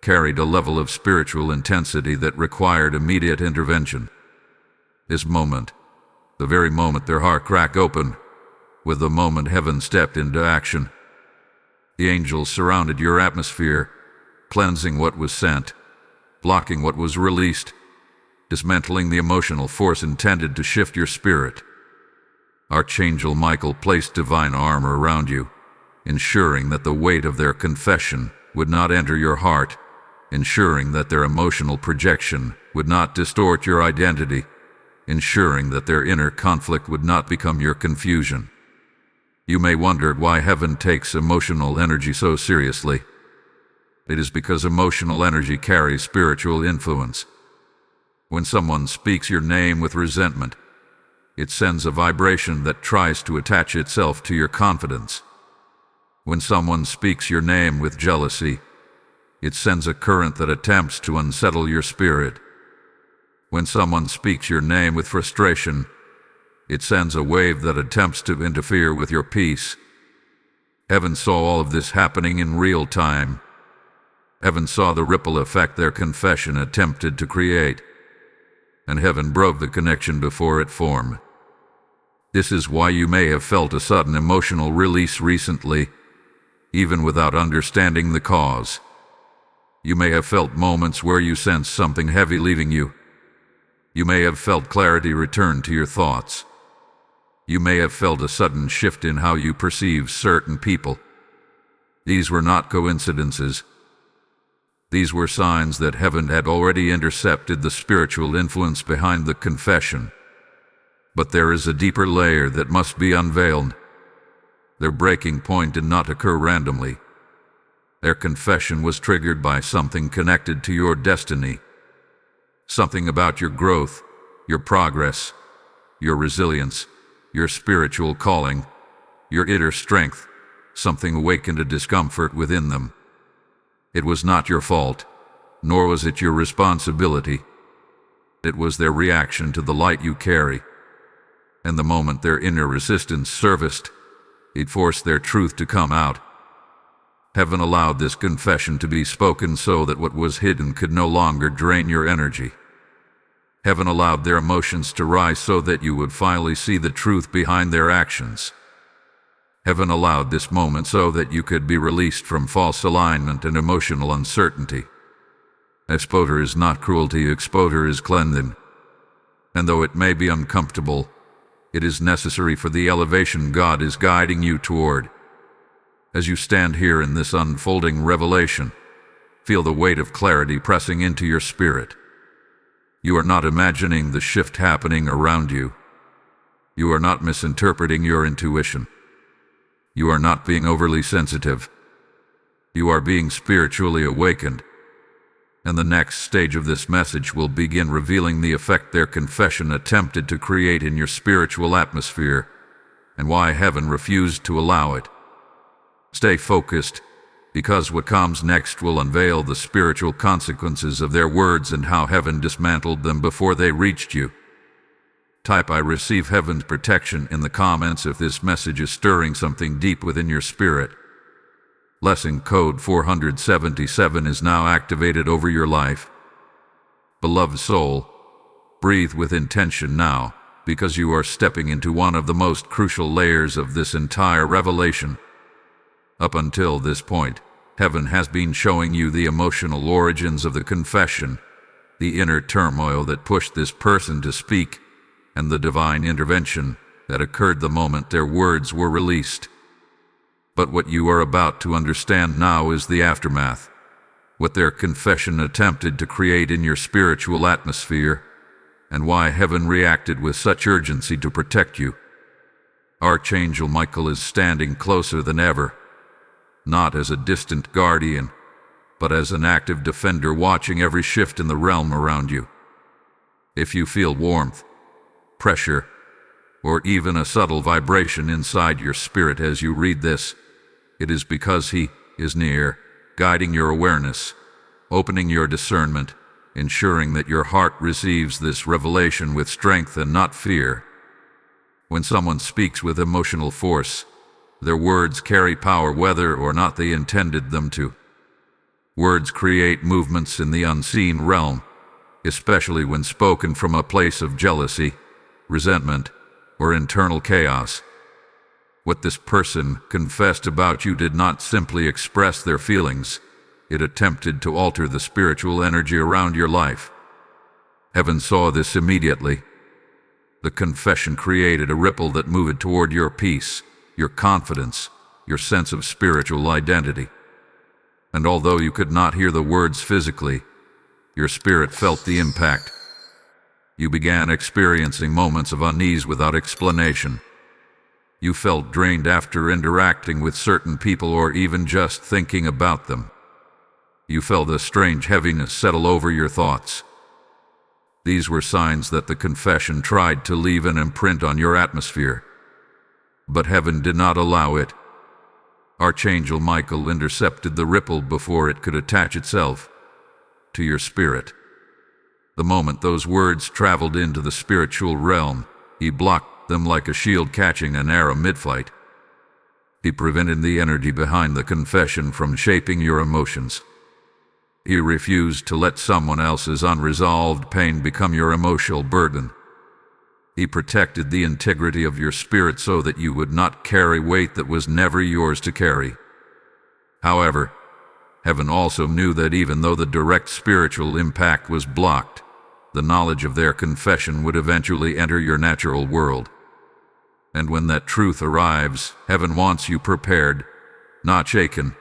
carried a level of spiritual intensity that required immediate intervention. This moment, the very moment their heart cracked open, was the moment heaven stepped into action. The angels surrounded your atmosphere, cleansing what was sent, blocking what was released, dismantling the emotional force intended to shift your spirit. Archangel Michael placed divine armor around you, ensuring that the weight of their confession would not enter your heart, ensuring that their emotional projection would not distort your identity, ensuring that their inner conflict would not become your confusion. You may wonder why heaven takes emotional energy so seriously. It is because emotional energy carries spiritual influence. When someone speaks your name with resentment, it sends a vibration that tries to attach itself to your confidence. When someone speaks your name with jealousy, it sends a current that attempts to unsettle your spirit. When someone speaks your name with frustration, it sends a wave that attempts to interfere with your peace. Heaven saw all of this happening in real time. Heaven saw the ripple effect their confession attempted to create, and heaven broke the connection before it formed. This is why you may have felt a sudden emotional release recently, even without understanding the cause. You may have felt moments where you sensed something heavy leaving you. You may have felt clarity return to your thoughts. You may have felt a sudden shift in how you perceive certain people. These were not coincidences. These were signs that heaven had already intercepted the spiritual influence behind the confession. But there is a deeper layer that must be unveiled. Their breaking point did not occur randomly. Their confession was triggered by something connected to your destiny. Something about your growth, your progress, your resilience, your spiritual calling, your inner strength. Something awakened a discomfort within them. It was not your fault, nor was it your responsibility. It was their reaction to the light you carry. And the moment their inner resistance surfaced, it forced their truth to come out. Heaven allowed this confession to be spoken so that what was hidden could no longer drain your energy. Heaven allowed their emotions to rise so that you would finally see the truth behind their actions. Heaven allowed this moment so that you could be released from false alignment and emotional uncertainty. Exposure is not cruelty, exposure is cleansing. And though it may be uncomfortable, it is necessary for the elevation God is guiding you toward. As you stand here in this unfolding revelation, feel the weight of clarity pressing into your spirit. You are not imagining the shift happening around you. You are not misinterpreting your intuition. You are not being overly sensitive. You are being spiritually awakened. And the next stage of this message will begin revealing the effect their confession attempted to create in your spiritual atmosphere, and why heaven refused to allow it. Stay focused, because what comes next will unveil the spiritual consequences of their words and how heaven dismantled them before they reached you. Type "I receive heaven's protection" in the comments if this message is stirring something deep within your spirit. Lesson code 477 is now activated over your life. Beloved soul, breathe with intention now, because you are stepping into one of the most crucial layers of this entire revelation. Up until this point, heaven has been showing you the emotional origins of the confession, the inner turmoil that pushed this person to speak, and the divine intervention that occurred the moment their words were released. But what you are about to understand now is the aftermath, what their confession attempted to create in your spiritual atmosphere, and why heaven reacted with such urgency to protect you. Archangel Michael is standing closer than ever, not as a distant guardian, but as an active defender watching every shift in the realm around you. If you feel warmth, pressure, or even a subtle vibration inside your spirit as you read this, it is because He is near, guiding your awareness, opening your discernment, ensuring that your heart receives this revelation with strength and not fear. When someone speaks with emotional force, their words carry power whether or not they intended them to. Words create movements in the unseen realm, especially when spoken from a place of jealousy, resentment, or internal chaos. What this person confessed about you did not simply express their feelings, it attempted to alter the spiritual energy around your life. Heaven saw this immediately. The confession created a ripple that moved toward your peace, your confidence, your sense of spiritual identity. And although you could not hear the words physically, your spirit felt the impact. You began experiencing moments of unease without explanation. You felt drained after interacting with certain people or even just thinking about them. You felt a strange heaviness settle over your thoughts. These were signs that the confession tried to leave an imprint on your atmosphere. But heaven did not allow it. Archangel Michael intercepted the ripple before it could attach itself to your spirit. The moment those words traveled into the spiritual realm, he blocked them like a shield catching an arrow mid-flight. He prevented the energy behind the confession from shaping your emotions. He refused to let someone else's unresolved pain become your emotional burden. He protected the integrity of your spirit so that you would not carry weight that was never yours to carry. However, heaven also knew that even though the direct spiritual impact was blocked, the knowledge of their confession would eventually enter your natural world. And when that truth arrives, heaven wants you prepared, not shaken,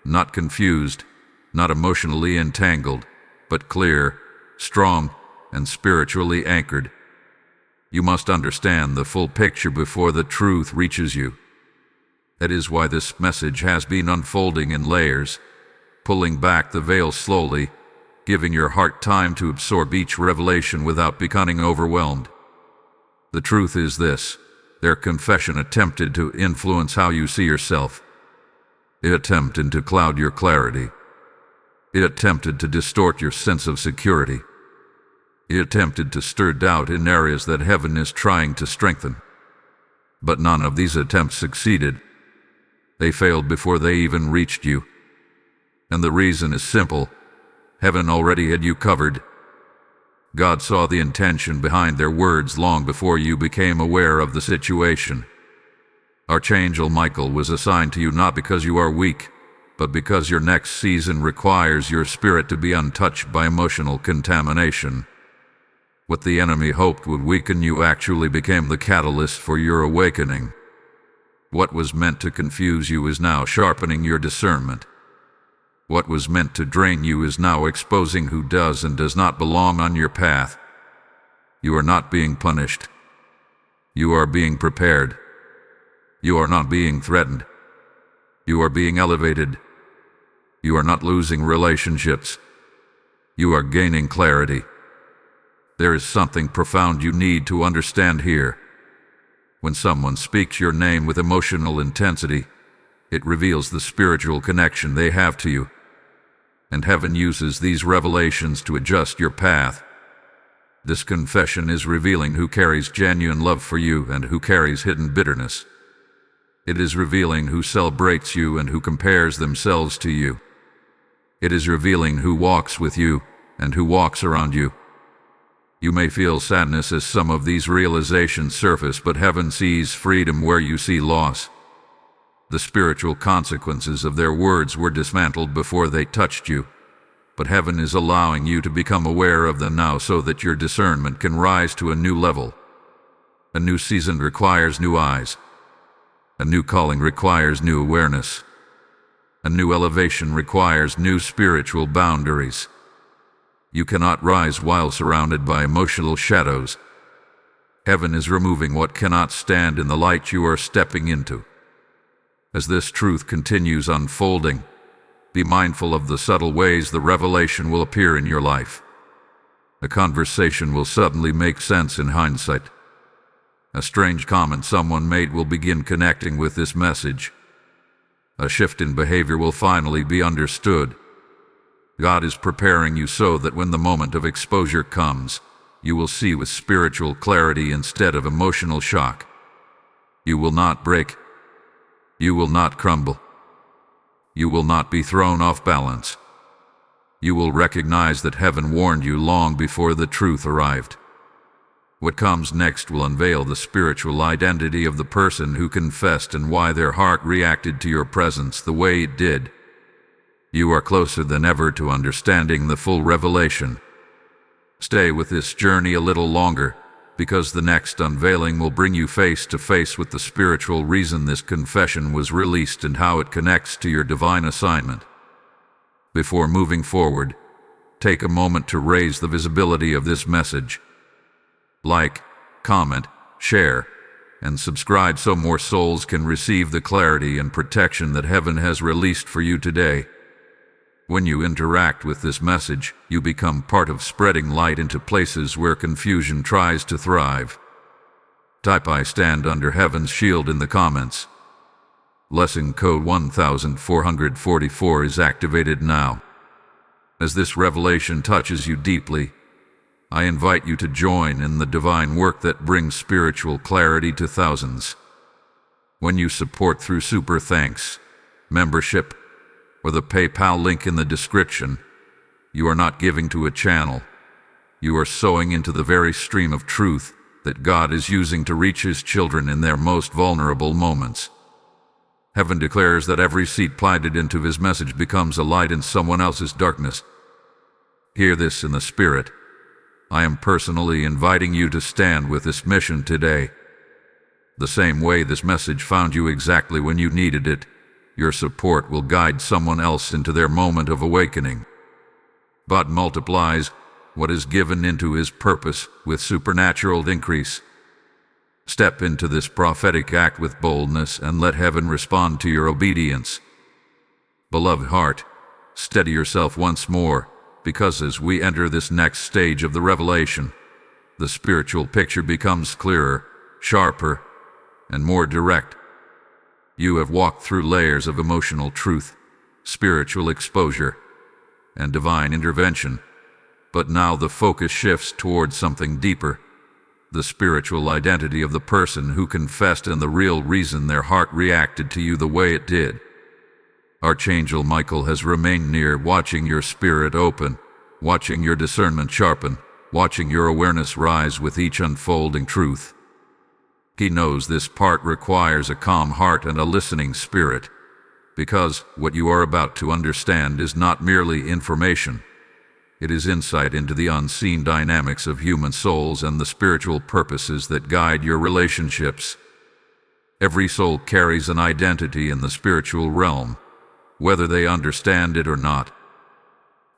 not confused, not emotionally entangled, but clear, strong, and spiritually anchored. You must understand the full picture before the truth reaches you. That is why this message has been unfolding in layers, pulling back the veil slowly, giving your heart time to absorb each revelation without becoming overwhelmed. The truth is this: their confession attempted to influence how you see yourself. It attempted to cloud your clarity. It attempted to distort your sense of security. It attempted to stir doubt in areas that heaven is trying to strengthen. But none of these attempts succeeded. They failed before they even reached you. And the reason is simple: heaven already had you covered. God saw the intention behind their words long before you became aware of the situation. Archangel Michael was assigned to you not because you are weak, but because your next season requires your spirit to be untouched by emotional contamination. What the enemy hoped would weaken you actually became the catalyst for your awakening. What was meant to confuse you is now sharpening your discernment. What was meant to drain you is now exposing who does and does not belong on your path. You are not being punished. You are being prepared. You are not being threatened. You are being elevated. You are not losing relationships. You are gaining clarity. There is something profound you need to understand here. When someone speaks your name with emotional intensity, it reveals the spiritual connection they have to you. And heaven uses these revelations to adjust your path. This confession is revealing who carries genuine love for you and who carries hidden bitterness. It is revealing who celebrates you and who compares themselves to you. It is revealing who walks with you and who walks around you. You may feel sadness as some of these realizations surface, but heaven sees freedom where you see loss. The spiritual consequences of their words were dismantled before they touched you, but heaven is allowing you to become aware of them now so that your discernment can rise to a new level. A new season requires new eyes. A new calling requires new awareness. A new elevation requires new spiritual boundaries. You cannot rise while surrounded by emotional shadows. Heaven is removing what cannot stand in the light you are stepping into. As this truth continues unfolding, be mindful of the subtle ways the revelation will appear in your life. A conversation will suddenly make sense in hindsight. A strange comment someone made will begin connecting with this message. A shift in behavior will finally be understood. God is preparing you so that when the moment of exposure comes, you will see with spiritual clarity instead of emotional shock. You will not break. You will not crumble. You will not be thrown off balance. You will recognize that heaven warned you long before the truth arrived. What comes next will unveil the spiritual identity of the person who confessed and why their heart reacted to your presence the way it did. You are closer than ever to understanding the full revelation. Stay with this journey a little longer, because the next unveiling will bring you face to face with the spiritual reason this confession was released and how it connects to your divine assignment. Before moving forward, take a moment to raise the visibility of this message. Like, comment, share, and subscribe so more souls can receive the clarity and protection that heaven has released for you today. When you interact with this message, you become part of spreading light into places where confusion tries to thrive. Type "I stand under heaven's shield" in the comments. Lesson code 1444 is activated now. As this revelation touches you deeply, I invite you to join in the divine work that brings spiritual clarity to thousands. When you support through super thanks, membership, or the PayPal link in the description, you are not giving to a channel. You are sowing into the very stream of truth that God is using to reach His children in their most vulnerable moments. Heaven declares that every seed planted into His message becomes a light in someone else's darkness. Hear this in the Spirit. I am personally inviting you to stand with this mission today. The same way this message found you exactly when you needed it, your support will guide someone else into their moment of awakening. God multiplies what is given into His purpose with supernatural increase. Step into this prophetic act with boldness and let heaven respond to your obedience. Beloved heart, steady yourself once more, because as we enter this next stage of the revelation, the spiritual picture becomes clearer, sharper, and more direct. You have walked through layers of emotional truth, spiritual exposure, and divine intervention, but now the focus shifts towards something deeper, the spiritual identity of the person who confessed and the real reason their heart reacted to you the way it did. Archangel Michael has remained near, watching your spirit open, watching your discernment sharpen, watching your awareness rise with each unfolding truth. He knows this part requires a calm heart and a listening spirit, because what you are about to understand is not merely information. It is insight into the unseen dynamics of human souls and the spiritual purposes that guide your relationships. Every soul carries an identity in the spiritual realm, whether they understand it or not.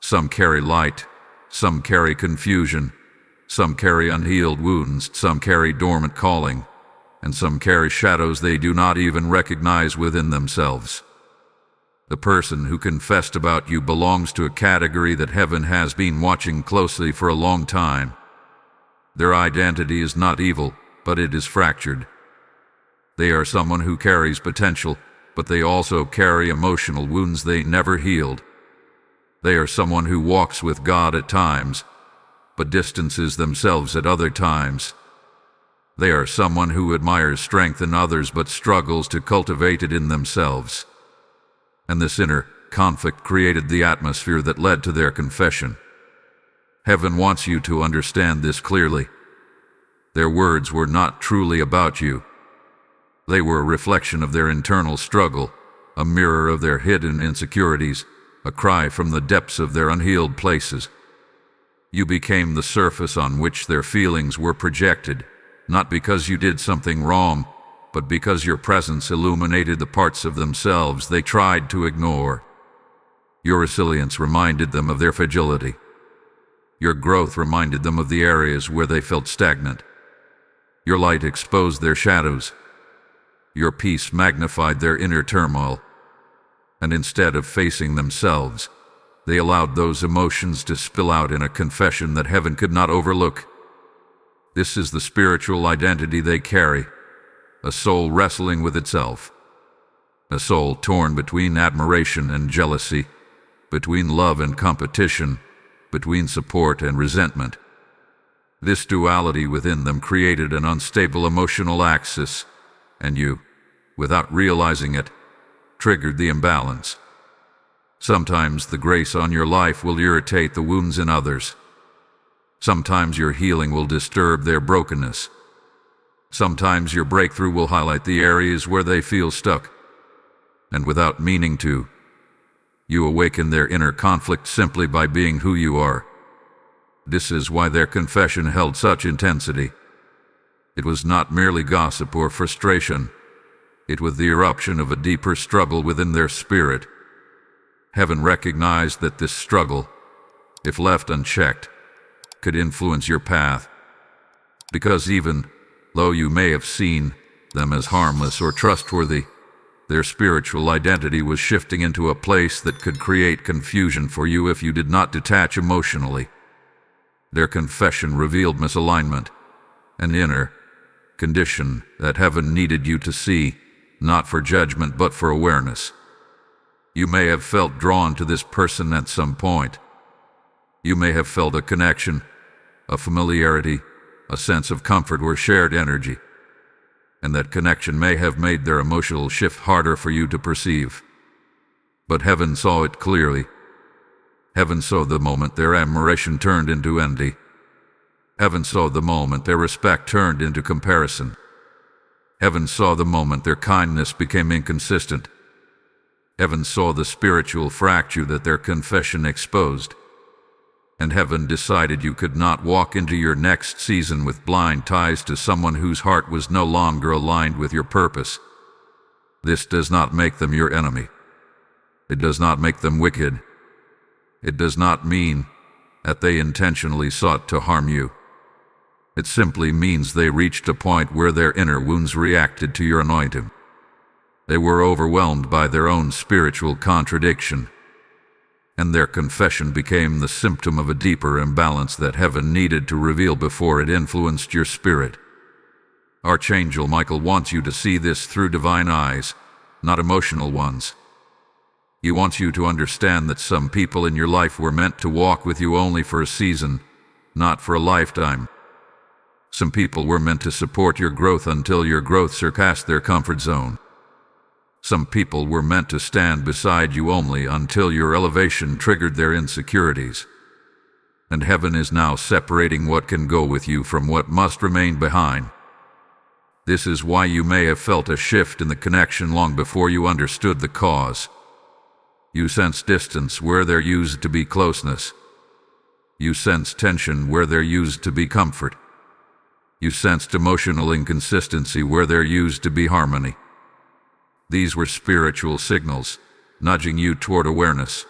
Some carry light, some carry confusion, some carry unhealed wounds, some carry dormant calling, and some carry shadows they do not even recognize within themselves. The person who confessed about you belongs to a category that heaven has been watching closely for a long time. Their identity is not evil, but it is fractured. They are someone who carries potential, but they also carry emotional wounds they never healed. They are someone who walks with God at times, but distances themselves at other times. They are someone who admires strength in others but struggles to cultivate it in themselves. And this inner conflict created the atmosphere that led to their confession. Heaven wants you to understand this clearly. Their words were not truly about you. They were a reflection of their internal struggle, a mirror of their hidden insecurities, a cry from the depths of their unhealed places. You became the surface on which their feelings were projected, not because you did something wrong, but because your presence illuminated the parts of themselves they tried to ignore. Your resilience reminded them of their fragility. Your growth reminded them of the areas where they felt stagnant. Your light exposed their shadows. Your peace magnified their inner turmoil. And instead of facing themselves, they allowed those emotions to spill out in a confession that heaven could not overlook. This is the spiritual identity they carry, a soul wrestling with itself, a soul torn between admiration and jealousy, between love and competition, between support and resentment. This duality within them created an unstable emotional axis, and you, without realizing it, triggered the imbalance. Sometimes the grace on your life will irritate the wounds in others. Sometimes your healing will disturb their brokenness. Sometimes your breakthrough will highlight the areas where they feel stuck. And without meaning to, you awaken their inner conflict simply by being who you are. This is why their confession held such intensity. It was not merely gossip or frustration. It was the eruption of a deeper struggle within their spirit. Heaven recognized that this struggle, if left unchecked, could influence your path. Because even though you may have seen them as harmless or trustworthy, their spiritual identity was shifting into a place that could create confusion for you if you did not detach emotionally. Their confession revealed misalignment, an inner condition that heaven needed you to see, not for judgment but for awareness. You may have felt drawn to this person at some point. You may have felt a connection, a familiarity, a sense of comfort or shared energy. And that connection may have made their emotional shift harder for you to perceive. But heaven saw it clearly. Heaven saw the moment their admiration turned into envy. Heaven saw the moment their respect turned into comparison. Heaven saw the moment their kindness became inconsistent. Heaven saw the spiritual fracture that their confession exposed. And heaven decided you could not walk into your next season with blind ties to someone whose heart was no longer aligned with your purpose. This does not make them your enemy. It does not make them wicked. It does not mean that they intentionally sought to harm you. It simply means they reached a point where their inner wounds reacted to your anointing. They were overwhelmed by their own spiritual contradiction, and their confession became the symptom of a deeper imbalance that heaven needed to reveal before it influenced your spirit. Archangel Michael wants you to see this through divine eyes, not emotional ones. He wants you to understand that some people in your life were meant to walk with you only for a season, not for a lifetime. Some people were meant to support your growth until your growth surpassed their comfort zone. Some people were meant to stand beside you only until your elevation triggered their insecurities. And heaven is now separating what can go with you from what must remain behind. This is why you may have felt a shift in the connection long before you understood the cause. You sense distance where there used to be closeness. You sense tension where there used to be comfort. You sensed emotional inconsistency where there used to be harmony. These were spiritual signals, nudging you toward awareness,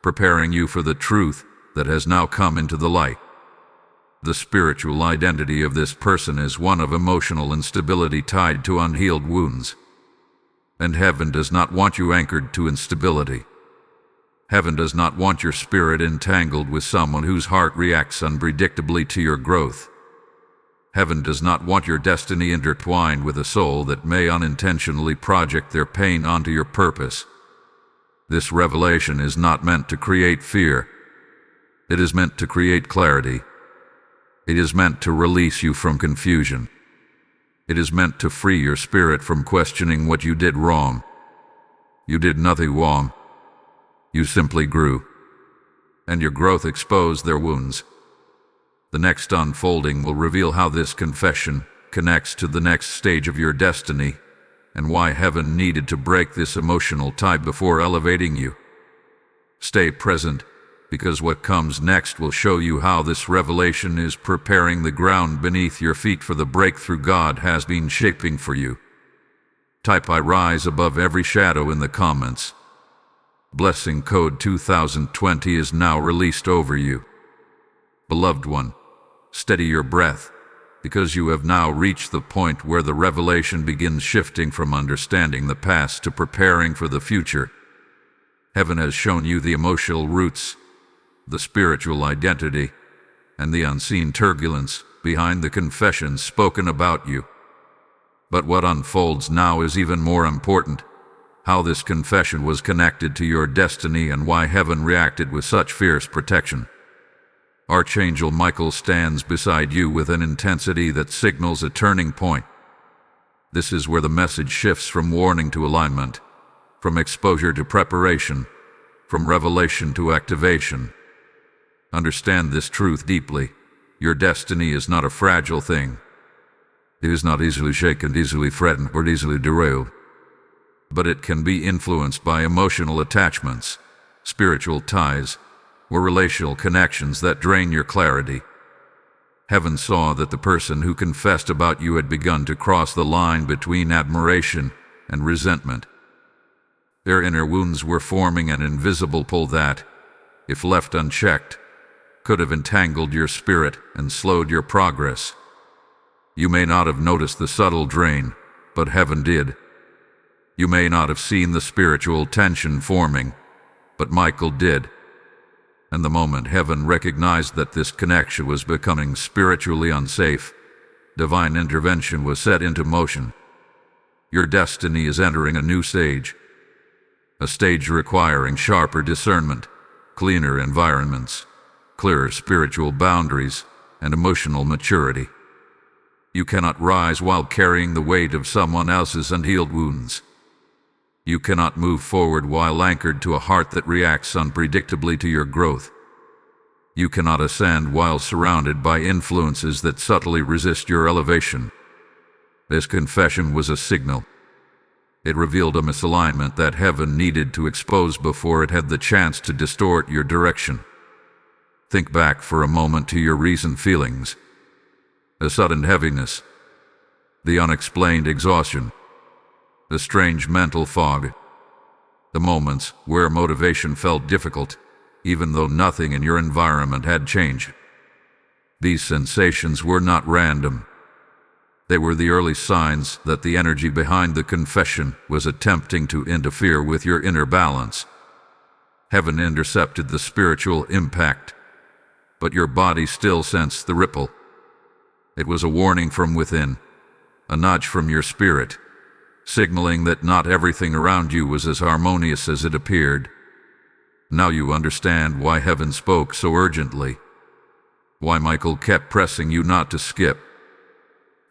preparing you for the truth that has now come into the light. The spiritual identity of this person is one of emotional instability tied to unhealed wounds. And heaven does not want you anchored to instability. Heaven does not want your spirit entangled with someone whose heart reacts unpredictably to your growth. Heaven does not want your destiny intertwined with a soul that may unintentionally project their pain onto your purpose. This revelation is not meant to create fear. It is meant to create clarity. It is meant to release you from confusion. It is meant to free your spirit from questioning what you did wrong. You did nothing wrong. You simply grew. And your growth exposed their wounds. The next unfolding will reveal how this confession connects to the next stage of your destiny and why heaven needed to break this emotional tie before elevating you. Stay present, because what comes next will show you how this revelation is preparing the ground beneath your feet for the breakthrough God has been shaping for you. Type "I rise above every shadow" in the comments. Blessing code 2020 is now released over you. Beloved one, steady your breath, because you have now reached the point where the revelation begins shifting from understanding the past to preparing for the future. Heaven has shown you the emotional roots, the spiritual identity, and the unseen turbulence behind the confessions spoken about you. But what unfolds now is even more important: how this confession was connected to your destiny and why heaven reacted with such fierce protection. Archangel Michael stands beside you with an intensity that signals a turning point. This is where the message shifts from warning to alignment, from exposure to preparation, from revelation to activation. Understand this truth deeply. Your destiny is not a fragile thing. It is not easily shaken, easily threatened, or easily derailed. But it can be influenced by emotional attachments, spiritual ties, or relational connections that drain your clarity. Heaven saw that the person who confessed about you had begun to cross the line between admiration and resentment. Their inner wounds were forming an invisible pull that, if left unchecked, could have entangled your spirit and slowed your progress. You may not have noticed the subtle drain, but heaven did. You may not have seen the spiritual tension forming, but Michael did. And the moment heaven recognized that this connection was becoming spiritually unsafe, divine intervention was set into motion. Your destiny is entering a new stage, a stage requiring sharper discernment, cleaner environments, clearer spiritual boundaries, and emotional maturity. You cannot rise while carrying the weight of someone else's unhealed wounds. You cannot move forward while anchored to a heart that reacts unpredictably to your growth. You cannot ascend while surrounded by influences that subtly resist your elevation. This confession was a signal. It revealed a misalignment that heaven needed to expose before it had the chance to distort your direction. Think back for a moment to your recent feelings. The sudden heaviness, the unexplained exhaustion, the strange mental fog, the moments where motivation felt difficult, even though nothing in your environment had changed. These sensations were not random. They were the early signs that the energy behind the confession was attempting to interfere with your inner balance. Heaven intercepted the spiritual impact, but your body still sensed the ripple. It was a warning from within, a nudge from your spirit, signaling that not everything around you was as harmonious as it appeared. Now you understand why heaven spoke so urgently, why Michael kept pressing you not to skip,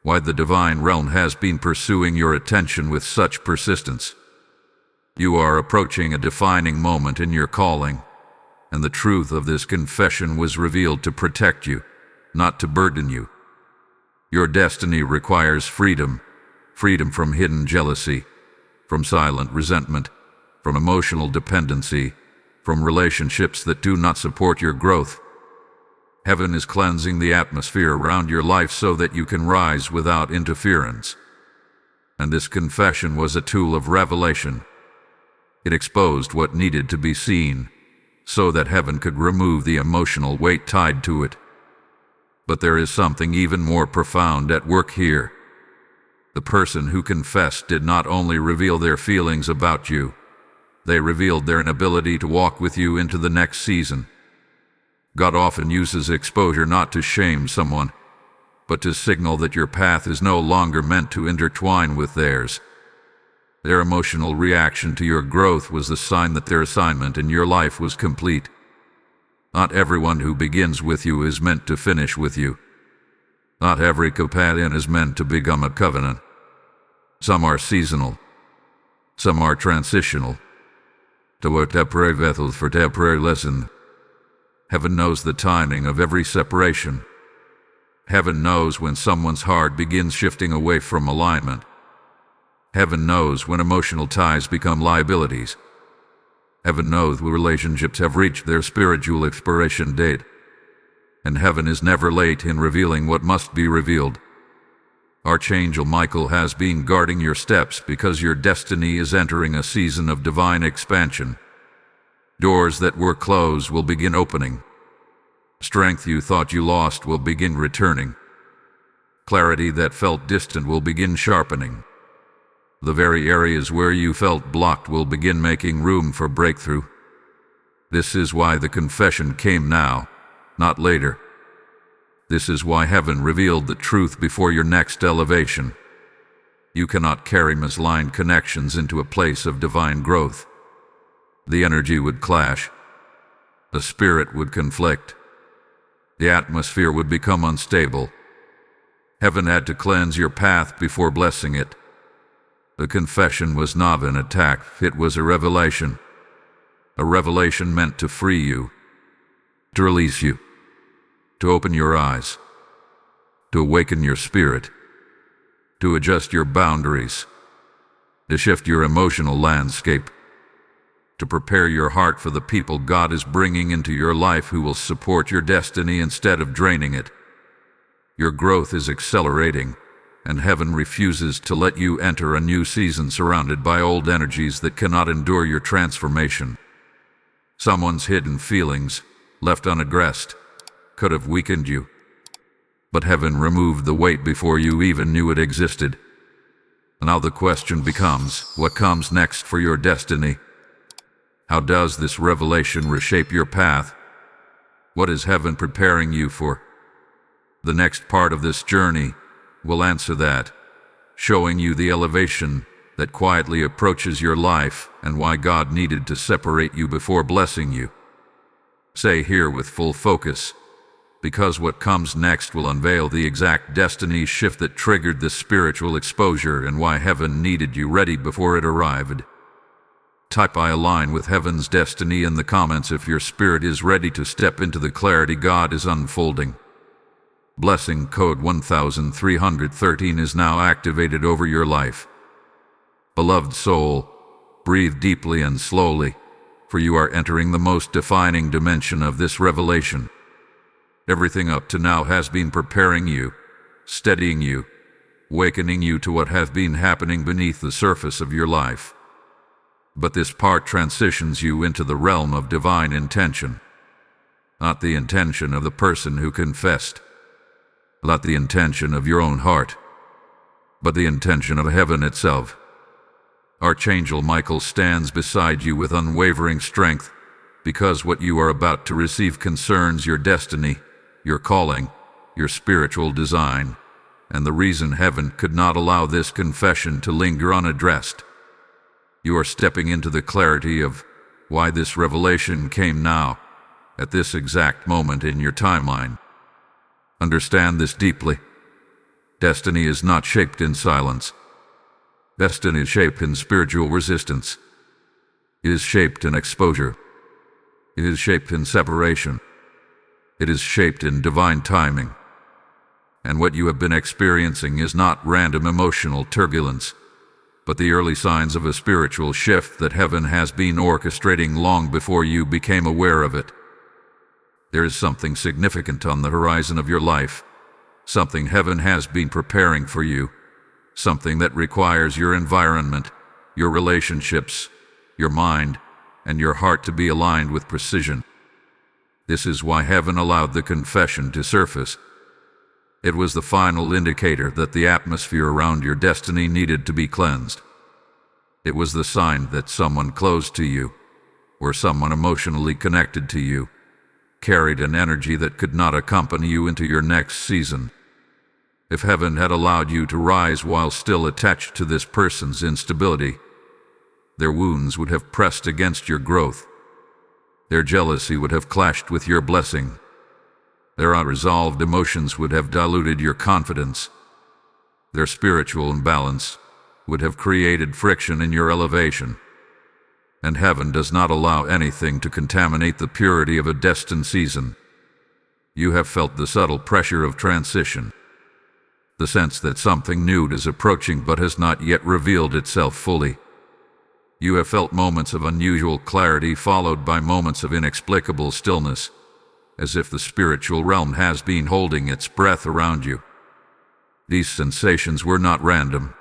why the divine realm has been pursuing your attention with such persistence. You are approaching a defining moment in your calling, and the truth of this confession was revealed to protect you, not to burden you. Your destiny requires freedom, freedom from hidden jealousy, from silent resentment, from emotional dependency, from relationships that do not support your growth. Heaven is cleansing the atmosphere around your life so that you can rise without interference. And this confession was a tool of revelation. It exposed what needed to be seen, so that heaven could remove the emotional weight tied to it. But there is something even more profound at work here. The person who confessed did not only reveal their feelings about you, they revealed their inability to walk with you into the next season. God often uses exposure not to shame someone, but to signal that your path is no longer meant to intertwine with theirs. Their emotional reaction to your growth was the sign that their assignment in your life was complete. Not everyone who begins with you is meant to finish with you. Not every companion is meant to become a covenant. Some are seasonal. Some are transitional. To a temporary vessel for temporary lesson. Heaven knows the timing of every separation. Heaven knows when someone's heart begins shifting away from alignment. Heaven knows when emotional ties become liabilities. Heaven knows when relationships have reached their spiritual expiration date. And heaven is never late in revealing what must be revealed. Archangel Michael has been guarding your steps because your destiny is entering a season of divine expansion. Doors that were closed will begin opening. Strength you thought you lost will begin returning. Clarity that felt distant will begin sharpening. The very areas where you felt blocked will begin making room for breakthrough. This is why the confession came now, not later. This is why heaven revealed the truth before your next elevation. You cannot carry misaligned connections into a place of divine growth. The energy would clash. The spirit would conflict. The atmosphere would become unstable. Heaven had to cleanse your path before blessing it. The confession was not an attack, it was a revelation. A revelation meant to free you, to release you, to open your eyes, to awaken your spirit, to adjust your boundaries, to shift your emotional landscape. to prepare your heart for the people God is bringing into your life who will support your destiny instead of draining it. Your growth is accelerating, and heaven refuses to let you enter a new season surrounded by old energies that cannot endure your transformation. Someone's hidden feelings, left unaddressed, could have weakened you. But heaven removed the weight before you even knew it existed. Now the question becomes, what comes next for your destiny? How does this revelation reshape your path? What is heaven preparing you for? The next part of this journey will answer that, showing you the elevation that quietly approaches your life and why God needed to separate you before blessing you. Say here with full focus, because what comes next will unveil the exact destiny shift that triggered this spiritual exposure and why heaven needed you ready before it arrived. Type "I align with heaven's destiny" in the comments if your spirit is ready to step into the clarity God is unfolding. Blessing code 1313 is now activated over your life. Beloved soul, breathe deeply and slowly, for you are entering the most defining dimension of this revelation. Everything up to now has been preparing you, steadying you, awakening you to what has been happening beneath the surface of your life. But this part transitions you into the realm of divine intention. Not the intention of the person who confessed, not the intention of your own heart, but the intention of heaven itself. Archangel Michael stands beside you with unwavering strength, because what you are about to receive concerns your destiny, your calling, your spiritual design, and the reason heaven could not allow this confession to linger unaddressed. You are stepping into the clarity of why this revelation came now, at this exact moment in your timeline. Understand this deeply. Destiny is not shaped in silence. Destiny is shaped in spiritual resistance. It is shaped in exposure. It is shaped in separation. It is shaped in divine timing. And what you have been experiencing is not random emotional turbulence, but the early signs of a spiritual shift that heaven has been orchestrating long before you became aware of it. There is something significant on the horizon of your life, something heaven has been preparing for you, something that requires your environment, your relationships, your mind, and your heart to be aligned with precision. This is why heaven allowed the confession to surface. It was the final indicator that the atmosphere around your destiny needed to be cleansed. It was the sign that someone close to you, or someone emotionally connected to you, carried an energy that could not accompany you into your next season. If heaven had allowed you to rise while still attached to this person's instability, their wounds would have pressed against your growth. Their jealousy would have clashed with your blessing. Their unresolved emotions would have diluted your confidence. Their spiritual imbalance would have created friction in your elevation. And heaven does not allow anything to contaminate the purity of a destined season. You have felt the subtle pressure of transition, the sense that something new is approaching but has not yet revealed itself fully. You have felt moments of unusual clarity followed by moments of inexplicable stillness, as if the spiritual realm has been holding its breath around you. These sensations were not random.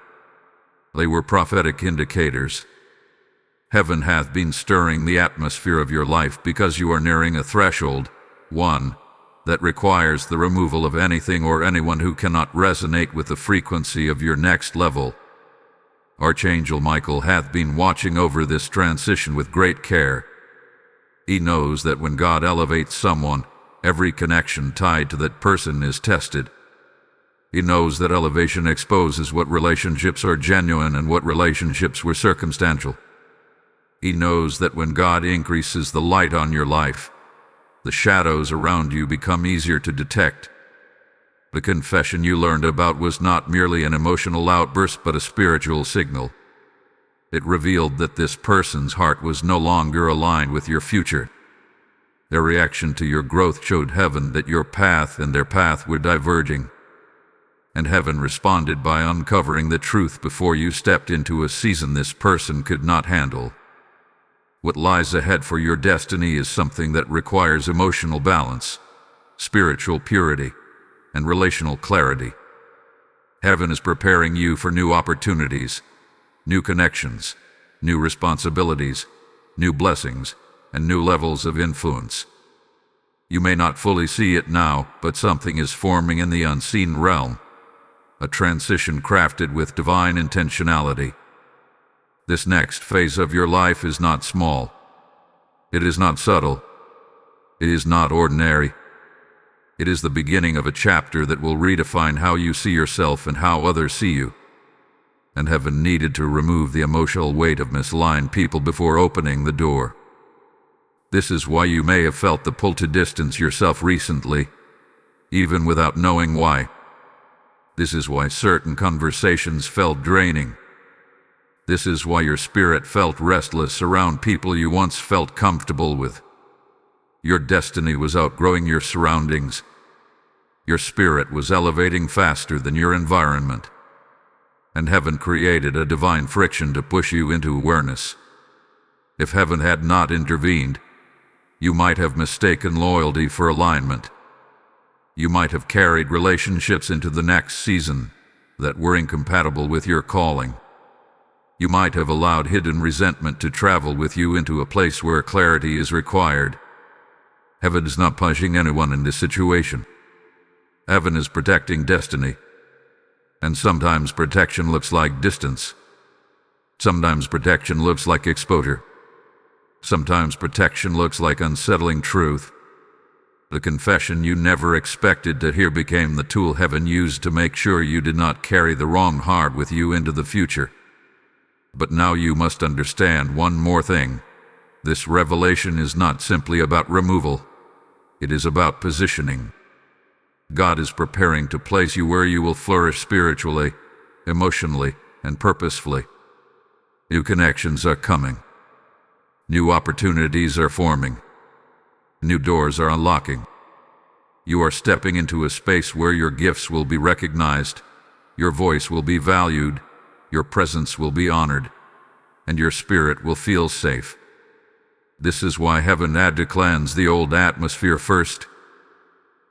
They were prophetic indicators. Heaven hath been stirring the atmosphere of your life because you are nearing a threshold, one, that requires the removal of anything or anyone who cannot resonate with the frequency of your next level. Archangel Michael hath been watching over this transition with great care. He knows that when God elevates someone, every connection tied to that person is tested. He knows that elevation exposes what relationships are genuine and what relationships were circumstantial. He knows that when God increases the light on your life, the shadows around you become easier to detect. The confession you learned about was not merely an emotional outburst but a spiritual signal. It revealed that this person's heart was no longer aligned with your future. Their reaction to your growth showed heaven that your path and their path were diverging. And heaven responded by uncovering the truth before you stepped into a season this person could not handle. What lies ahead for your destiny is something that requires emotional balance, spiritual purity, and relational clarity. Heaven is preparing you for new opportunities, new connections, new responsibilities, new blessings, and new levels of influence. You may not fully see it now, but something is forming in the unseen realm, a transition crafted with divine intentionality. This next phase of your life is not small. It is not subtle. It is not ordinary. It is the beginning of a chapter that will redefine how you see yourself and how others see you. And heaven needed to remove the emotional weight of misaligned people before opening the door. This is why you may have felt the pull to distance yourself recently, even without knowing why. This is why certain conversations felt draining. This is why your spirit felt restless around people you once felt comfortable with. Your destiny was outgrowing your surroundings. Your spirit was elevating faster than your environment. And heaven created a divine friction to push you into awareness. If heaven had not intervened, you might have mistaken loyalty for alignment. You might have carried relationships into the next season that were incompatible with your calling. You might have allowed hidden resentment to travel with you into a place where clarity is required. Heaven is not punishing anyone in this situation. Heaven is protecting destiny. And sometimes protection looks like distance. Sometimes protection looks like exposure. Sometimes protection looks like unsettling truth. The confession you never expected to hear became the tool heaven used to make sure you did not carry the wrong heart with you into the future. But now you must understand one more thing. This revelation is not simply about removal. It is about positioning. God is preparing to place you where you will flourish spiritually, emotionally, and purposefully. New connections are coming. New opportunities are forming. New doors are unlocking. You are stepping into a space where your gifts will be recognized, your voice will be valued, your presence will be honored, and your spirit will feel safe. This is why heaven had to cleanse the old atmosphere first.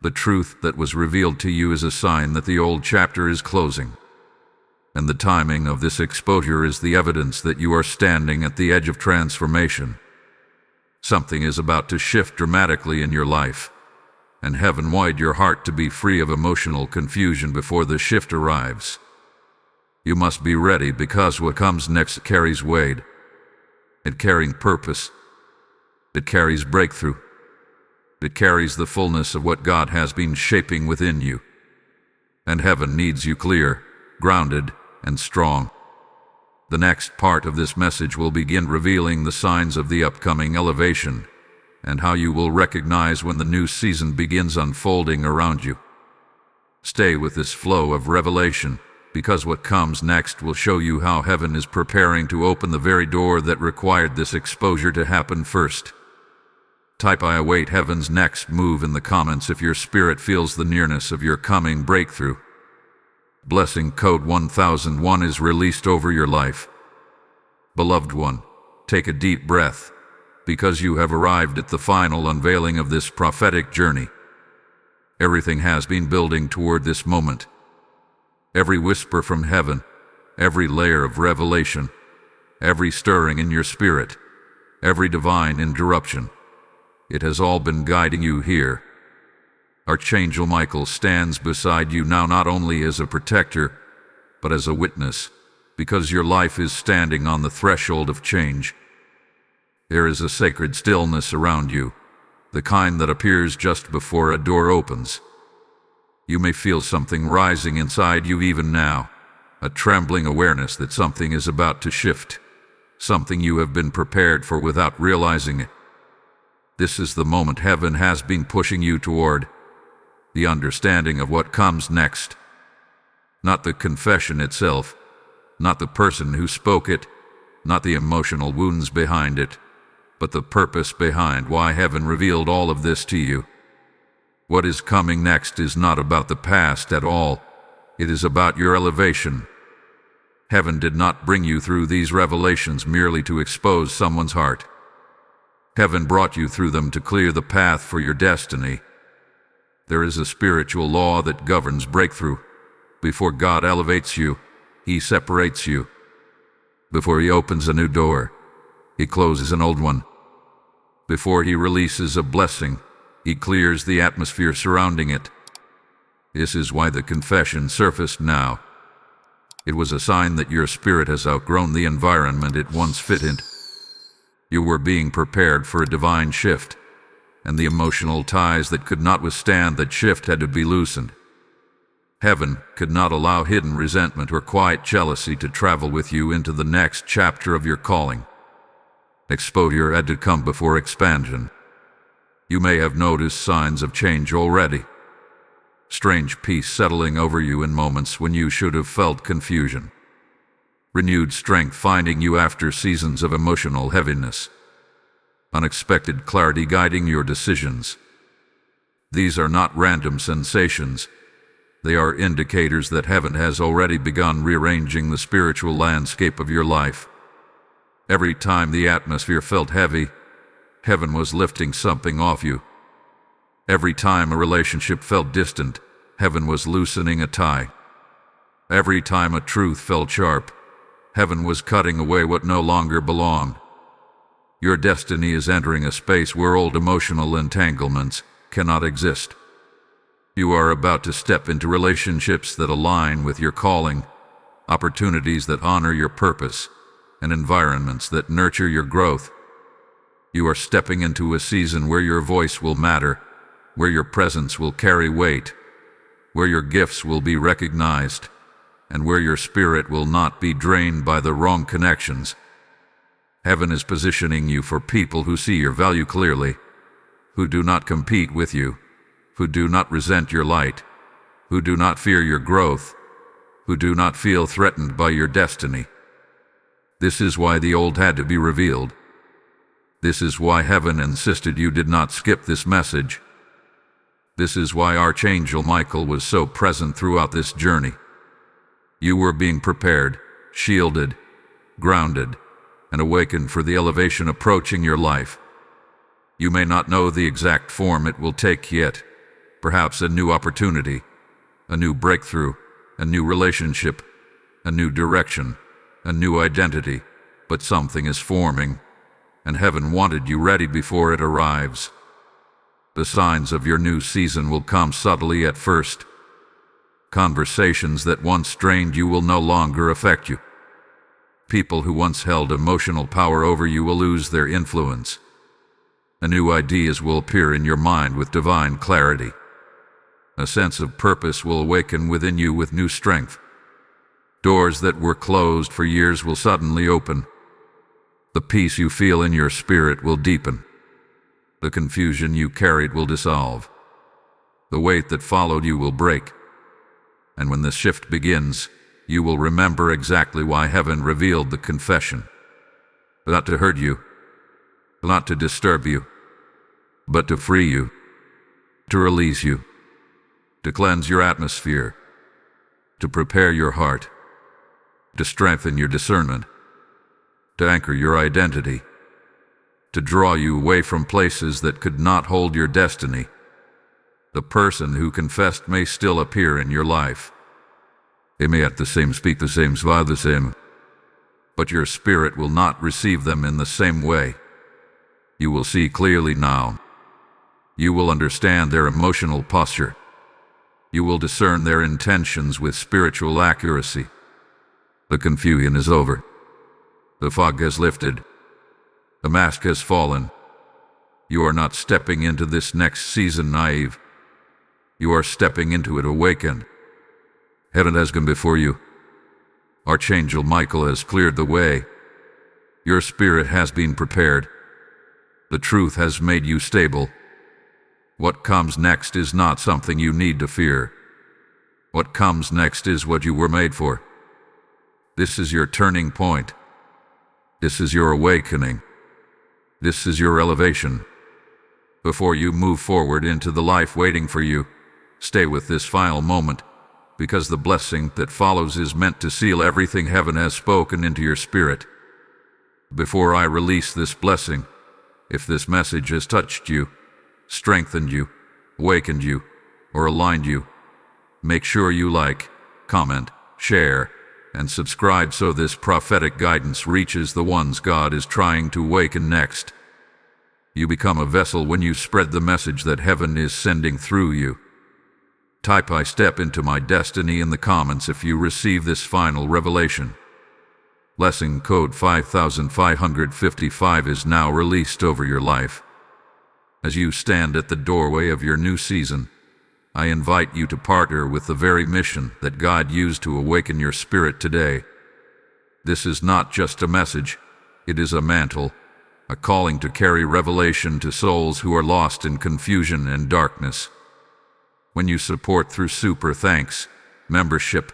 The truth that was revealed to you is a sign that the old chapter is closing. And the timing of this exposure is the evidence that you are standing at the edge of transformation. Something is about to shift dramatically in your life, and heaven wanted your heart to be free of emotional confusion before the shift arrives. You must be ready because what comes next carries weight. It carries purpose. It carries breakthrough. It carries the fullness of what God has been shaping within you. And heaven needs you clear, grounded, and strong. The next part of this message will begin revealing the signs of the upcoming elevation and how you will recognize when the new season begins unfolding around you. Stay with this flow of revelation, because what comes next will show you how heaven is preparing to open the very door that required this exposure to happen first. Type "I await heaven's next move" in the comments if your spirit feels the nearness of your coming breakthrough. Blessing code 1001 is released over your life. Beloved one, take a deep breath, because you have arrived at the final unveiling of this prophetic journey. Everything has been building toward this moment. Every whisper from heaven, every layer of revelation, every stirring in your spirit, every divine interruption, it has all been guiding you here. Archangel Michael stands beside you now, not only as a protector, but as a witness, because your life is standing on the threshold of change. There is a sacred stillness around you, the kind that appears just before a door opens. You may feel something rising inside you even now, a trembling awareness that something is about to shift, something you have been prepared for without realizing it. This is the moment heaven has been pushing you toward, the understanding of what comes next. Not the confession itself, not the person who spoke it, not the emotional wounds behind it, but the purpose behind why heaven revealed all of this to you. What is coming next is not about the past at all. It is about your elevation. Heaven did not bring you through these revelations merely to expose someone's heart. Heaven brought you through them to clear the path for your destiny. There is a spiritual law that governs breakthrough. Before God elevates you, He separates you. Before He opens a new door, He closes an old one. Before He releases a blessing, He clears the atmosphere surrounding it. This is why the confession surfaced now. It was a sign that your spirit has outgrown the environment it once fit in. You were being prepared for a divine shift, and the emotional ties that could not withstand that shift had to be loosened. Heaven could not allow hidden resentment or quiet jealousy to travel with you into the next chapter of your calling. Exposure had to come before expansion. You may have noticed signs of change already. Strange peace settling over you in moments when you should have felt confusion. Renewed strength finding you after seasons of emotional heaviness. Unexpected clarity guiding your decisions. These are not random sensations. They are indicators that heaven has already begun rearranging the spiritual landscape of your life. Every time the atmosphere felt heavy, heaven was lifting something off you. Every time a relationship felt distant, heaven was loosening a tie. Every time a truth felt sharp, heaven was cutting away what no longer belonged. Your destiny is entering a space where old emotional entanglements cannot exist. You are about to step into relationships that align with your calling, opportunities that honor your purpose, and environments that nurture your growth. You are stepping into a season where your voice will matter, where your presence will carry weight, where your gifts will be recognized, and where your spirit will not be drained by the wrong connections. Heaven is positioning you for people who see your value clearly, who do not compete with you, who do not resent your light, who do not fear your growth, who do not feel threatened by your destiny. This is why the old had to be revealed. This is why heaven insisted you did not skip this message. This is why Archangel Michael was so present throughout this journey. You were being prepared, shielded, grounded, and awakened for the elevation approaching your life. You may not know the exact form it will take yet. Perhaps a new opportunity, a new breakthrough, a new relationship, a new direction, a new identity, but something is forming, and heaven wanted you ready before it arrives. The signs of your new season will come subtly at first. Conversations that once strained you will no longer affect you. People who once held emotional power over you will lose their influence. New ideas will appear in your mind with divine clarity. A sense of purpose will awaken within you with new strength. Doors that were closed for years will suddenly open. The peace you feel in your spirit will deepen. The confusion you carried will dissolve. The weight that followed you will break. And when the shift begins, you will remember exactly why heaven revealed the confession. Not to hurt you, not to disturb you, but to free you, to release you, to cleanse your atmosphere, to prepare your heart, to strengthen your discernment, to anchor your identity, to draw you away from places that could not hold your destiny. The person who confessed may still appear in your life. They may at the same speak the same, swallow the same, but your spirit will not receive them in the same way. You will see clearly now. You will understand their emotional posture. You will discern their intentions with spiritual accuracy. The confusion is over. The fog has lifted. The mask has fallen. You are not stepping into this next season naive. You are stepping into it awakened. Heaven has gone before you. Archangel Michael has cleared the way. Your spirit has been prepared. The truth has made you stable. What comes next is not something you need to fear. What comes next is what you were made for. This is your turning point. This is your awakening. This is your elevation. Before you move forward into the life waiting for you, stay with this final moment, because the blessing that follows is meant to seal everything heaven has spoken into your spirit. Before I release this blessing, If this message has touched you, strengthened you, awakened you, or aligned you, make sure you like, comment, share, and subscribe so this prophetic guidance reaches the ones God is trying to awaken next. You become a vessel when you spread the message that heaven is sending through you. Type "I step into my destiny" in the comments if you receive this final revelation. Blessing code 5555 is now released over your life. As you stand at the doorway of your new season, I invite you to partner with the very mission that God used to awaken your spirit today. This is not just a message, it is a mantle, a calling to carry revelation to souls who are lost in confusion and darkness. When you support through super thanks, membership,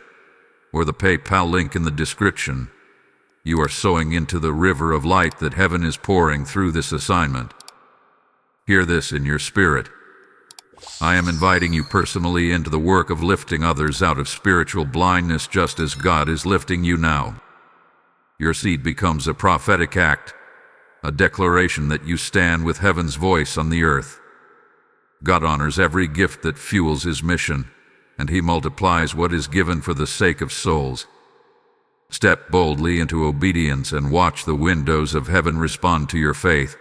or the PayPal link in the description, you are sowing into the river of light that heaven is pouring through this assignment. Hear this in your spirit. I am inviting you personally into the work of lifting others out of spiritual blindness just as God is lifting you now. Your seed becomes a prophetic act, a declaration that you stand with heaven's voice on the earth. God honors every gift that fuels His mission, and He multiplies what is given for the sake of souls. Step boldly into obedience and watch the windows of heaven respond to your faith.